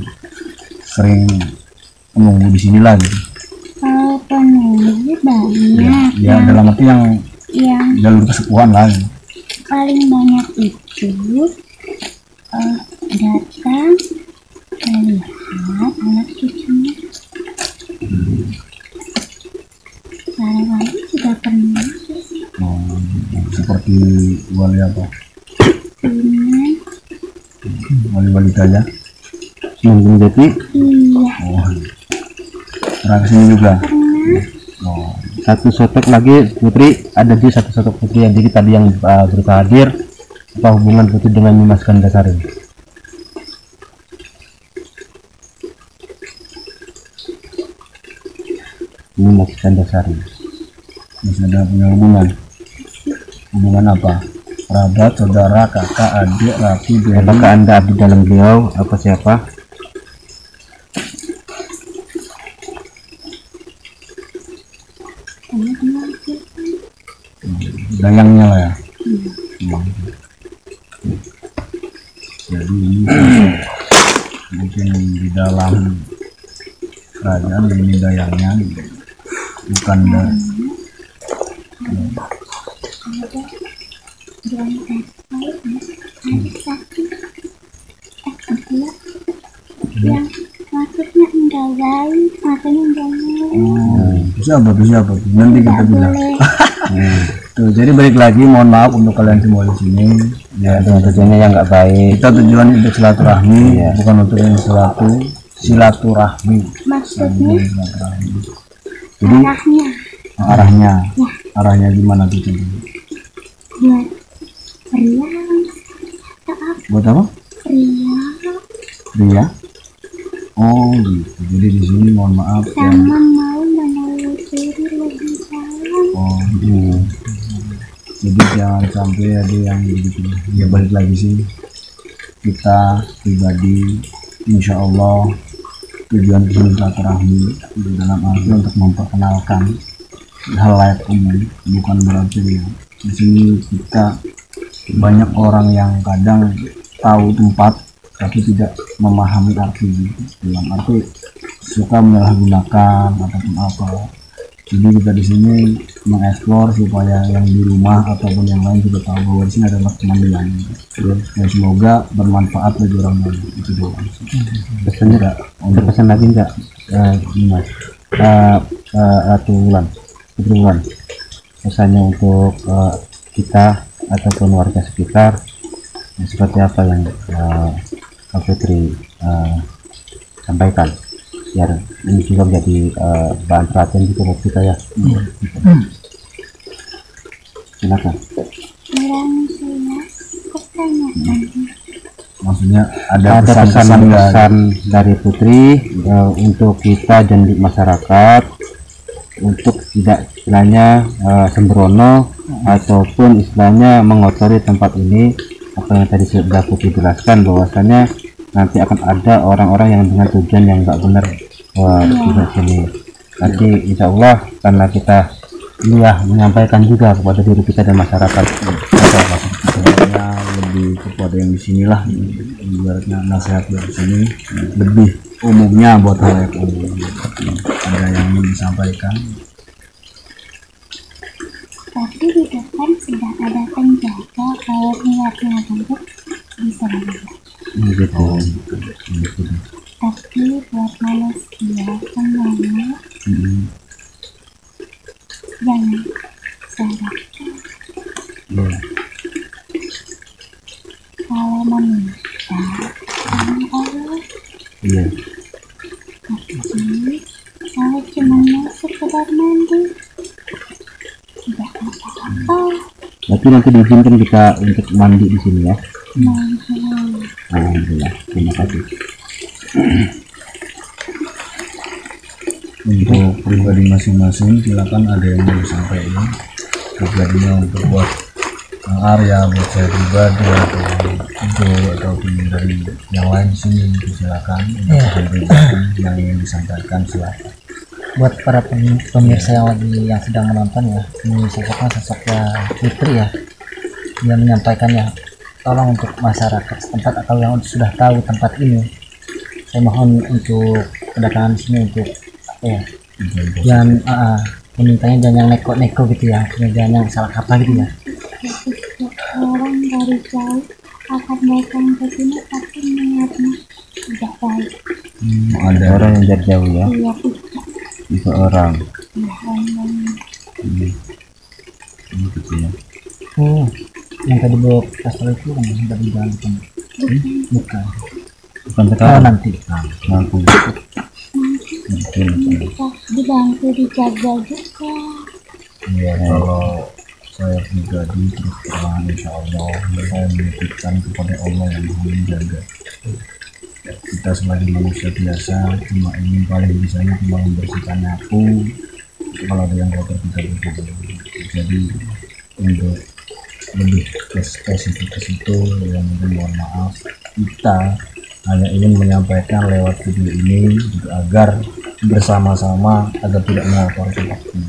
sering menunggu di sini lagi? Kalau penunggu banyak. Ya dalam arti yang jalur kesepuhan lah. Paling banyak itu datang melihat anak cucunya. Wali juga pernah seperti wali apa? ini. Wali Daya. Nunggu jadi Iya. Oh, pernah kesini juga. Pernah. Oh, satu sosok lagi Putri, ada di satu sosok Putri yang jadi tadi yang berusaha hadir. Apa hubungan Putri dengan Mas Gandasari? Ini Mas Gandasari. masih ada punya hubungan apa? Kerabat, saudara, kakak, adik, rapi, Apakah Anda abdi dalam beliau? Apa siapa? dayangnya lah ya. Jadi ini mungkin di dalam kerajaan ini dayangnya, bukan dari yang maksudnya enggak baik, makanya enggak boleh. siapa tuh nanti kita Enggak bilang. boleh Tuh, jadi balik lagi, mohon maaf untuk kalian semua di sini. Ya, dengan tujuannya yang nggak baik. Kita tujuan untuk silaturahmi, Iya. bukan untuk yang silaturahmi. Maksudnya Silaturahmi. Jadi arahnya arahnya gimana tuh contohnya? buat pria, Buat apa? pria Pria. Oh gitu. Jadi di sini mohon maaf ya. sama mau menelusuri lebih dalam. Oh, jadi jangan sampai ada yang begitu. Ya balik lagi sih, kita pribadi insya Allah tujuan silaturahmi di dalam arti untuk memperkenalkan hal layak umum, bukan berarti ya di sini kita banyak orang yang kadang tahu tempat tapi tidak memahami arti gitu. Dalam arti suka menyalahgunakan ataupun apa. Jadi kita di sini mengeksplor supaya yang di rumah ataupun yang lain juga tahu bahwa di sini adalah kemandirian. Dan semoga bermanfaat bagi orang lain. Itu doang. Pesan enggak? Untuk pesan lagi enggak? Mas, Bulan, pesannya untuk kita ataupun warga sekitar seperti apa yang Kak Putri sampaikan, biar ini juga menjadi bahan perhatian juga buat kita ya. Silakan. Maksudnya ada Ada pesan-pesan nggak? pesan dari Putri untuk kita dan di masyarakat untuk tidak istilahnya sembrono ataupun istilahnya mengotori tempat ini. Apa yang tadi sudah Putri jelaskan bahwasanya nanti akan ada orang-orang yang dengan tujuan yang nggak benar di sini. Nanti insya Allah karena kita ini ya menyampaikan juga kepada diri kita dan masyarakat. Sebenarnya lebih kepada yang di sinilah, ibaratnya nasihat dari sini lebih umumnya buat hal yang umum. Ada yang ingin disampaikan? Tapi di depan sudah ada penjaga, kalau niatnya baik bisa juga. Gitu. Tapi buat manusia semuanya jangan salah. Kalau meminta sama Allah, Iya. tapi kalau cuma mau sekedar mandi tidak apa-apa. Berarti nanti diizinkan kita untuk mandi di sini ya. Mohon Alhamdulillah. Terima kasih. Untuk pribadi masing-masing silakan, ada yang mau disampaikan pribadinya untuk buat Arya, buat saya pribadi atau itu ataupun dari yang lain di sini, silakan. Untuk pribadi yang ingin disampaikan silakan. Buat para pemirsa yang sedang menonton ya, ini sosoknya Putri ya, dia menyampaikannya, tolong untuk masyarakat setempat atau yang sudah tahu tempat ini, saya mohon untuk kedatangan sini untuk apa ya, jangan memintanya jangan yang neko-neko gitu ya, jangan yang salah kata gitu ya. setiap orang dari jauh akan datang ke sini tapi niatnya tidak baik. Ada Orang yang dari jauh ya. Iya tidak. Itu orang. Ya Allah. Gitu ya. Oh, yang tadi bawa pasal itu kan dari jalan kan? Bukan. Bukan Oh sekarang. nanti. Nanti. Mungkin. Bisa dibantu dijaga juga. ya, kalau saya pribadi terus terang insya Allah saya menitipkan kepada Allah yang Maha menjaga. Kita sebagai manusia biasa cuma ingin paling bisanya cuma membersihkan nyapu, kalau ada yang kotor kita bersihkan. Jadi untuk lebih spesifik ke situ yang mungkin mohon maaf, kita hanya ingin menyampaikan lewat video ini agar bersama-sama agar tidak mengotori tempat ini,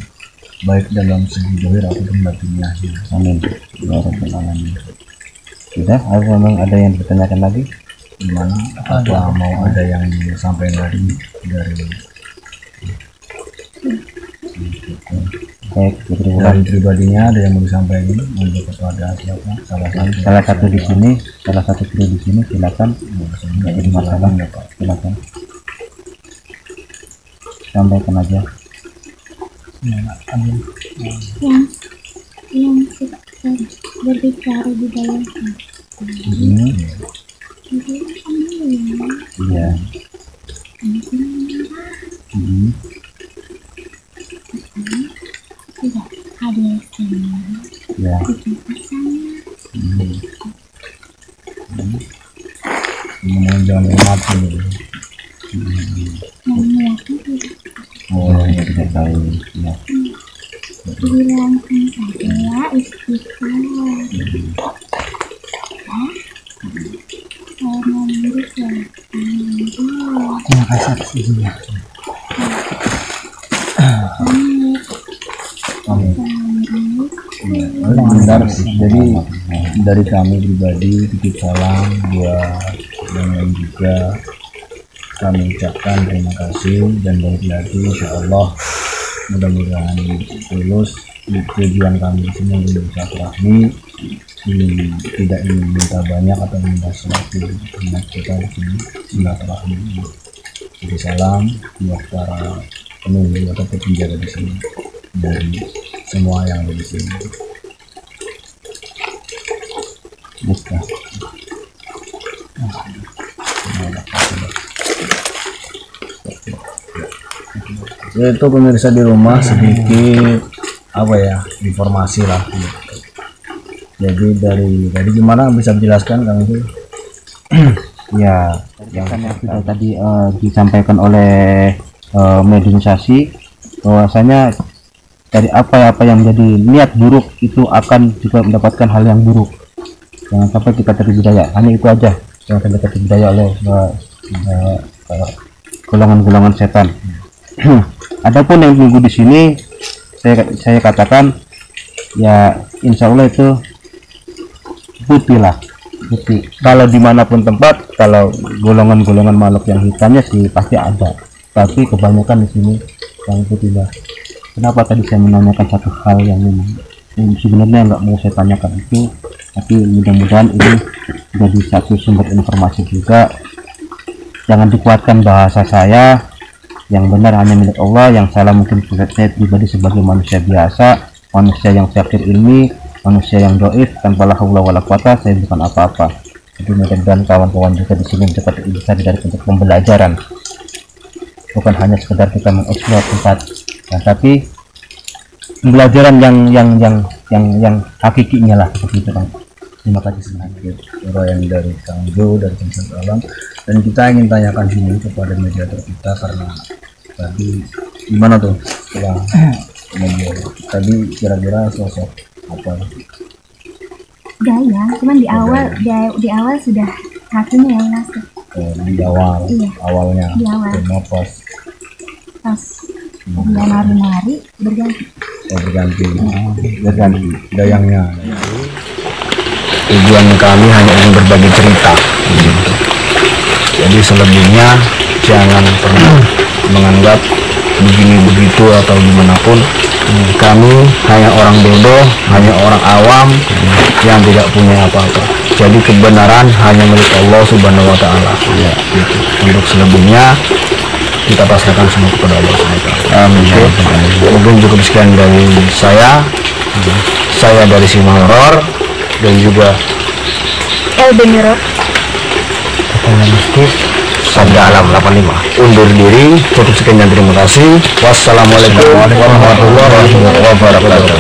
baik dalam segi zahir ataupun batinnya. Amin. Ya Rabbal Alamin. Sudah, apa memang ada yang ditanyakan lagi? Gimana? Apa mau ada yang disampaikan lagi dari Baik, Putri Wulan. pribadinya, ada yang mau disampaikan untuk kepada siapa? Salah satu di sini, salah satu kru di sini, silakan. Nggak jadi masalah, silakan. Sampaikan aja. Yang yang berbicara di dalam Iya. tidak hadir semua Ya. bikin pasangan Jangan mati nih. yang melakukan Oh, ya tidak tahu. Ya. bilangkan saja istighfar ya saya memberi Terima kasih atas izinnya. Benar. Jadi dari kami pribadi titip salam buat yang lain juga. Kami ucapkan terima kasih dan baik lagi, insya Allah mudah-mudahan lulus. Tujuan kami di sini untuk bersilaturahmi, tidak ingin minta banyak atau minta sesuatu. Hanya kita di sini silaturahmi. Jadi salam buat para penunggu atau penjaga di sini dari semua yang ada di sini. Buka. Itu pemirsa di rumah sedikit apa ya informasi lah. Jadi dari gimana bisa menjelaskan Kang itu? Ya, yang sudah tadi disampaikan oleh mediasi bahwasanya dari apa yang menjadi niat buruk itu akan juga mendapatkan hal yang buruk. Jangan sampai kita terpedaya, hanya itu aja. Jangan sampai terpedaya oleh golongan-golongan setan. Adapun yang tunggu di sini, saya katakan ya insya Allah itu putih lah, putih. Kalau dimanapun tempat, kalau golongan-golongan makhluk yang hitamnya sih pasti ada, tapi kebanyakan di sini yang putih lah. Kenapa tadi saya menanyakan satu hal yang sebenarnya nggak mau saya tanyakan itu, tapi mudah-mudahan ini jadi satu sumber informasi juga. Jangan dikuatkan bahasa saya, yang benar hanya milik Allah, yang salah mungkin saya pribadi sebagai manusia biasa, manusia yang fakir ilmi, manusia yang doif tanpa la haula wala quwata. Saya bukan apa-apa. Jadi mudah-mudahan kawan-kawan juga di sini bisa dari untuk pembelajaran, bukan hanya sekedar kita mengeksplor tempat, nah, tapi pembelajaran yang hakikinya lah seperti itu Bang. Terima kasih semuanya. Yang dari Kang Jo dari Tempat Alam, dan kita ingin tanyakan sini kepada mediator kita karena tadi gimana tuh setelah media tadi kira-kira sosok apa? Dayang, cuman di awal sudah hakinya yang masuk Di awal, Iya. awalnya Di awal. cuma pas pas dia nari-nari berganti. berganti dayangnya. Tujuan kami hanya ingin berbagi cerita gitu. Jadi selebihnya jangan pernah menganggap begini begitu atau dimanapun. Kami hanya orang bodoh, hanya orang awam yang tidak punya apa-apa. Jadi kebenaran hanya milik Allah Subhanahu wa Ta'ala. Ya, gitu. Untuk selebihnya kita pasrahkan semua kepada Allah SWT. Amin. Mungkin cukup sekian dari saya. Saya dari Sima Horor dan juga Mirror. Sabda Alam 85 undur diri. Cukup sekian dan terima kasih. Wassalamualaikum warahmatullahi wabarakatuh.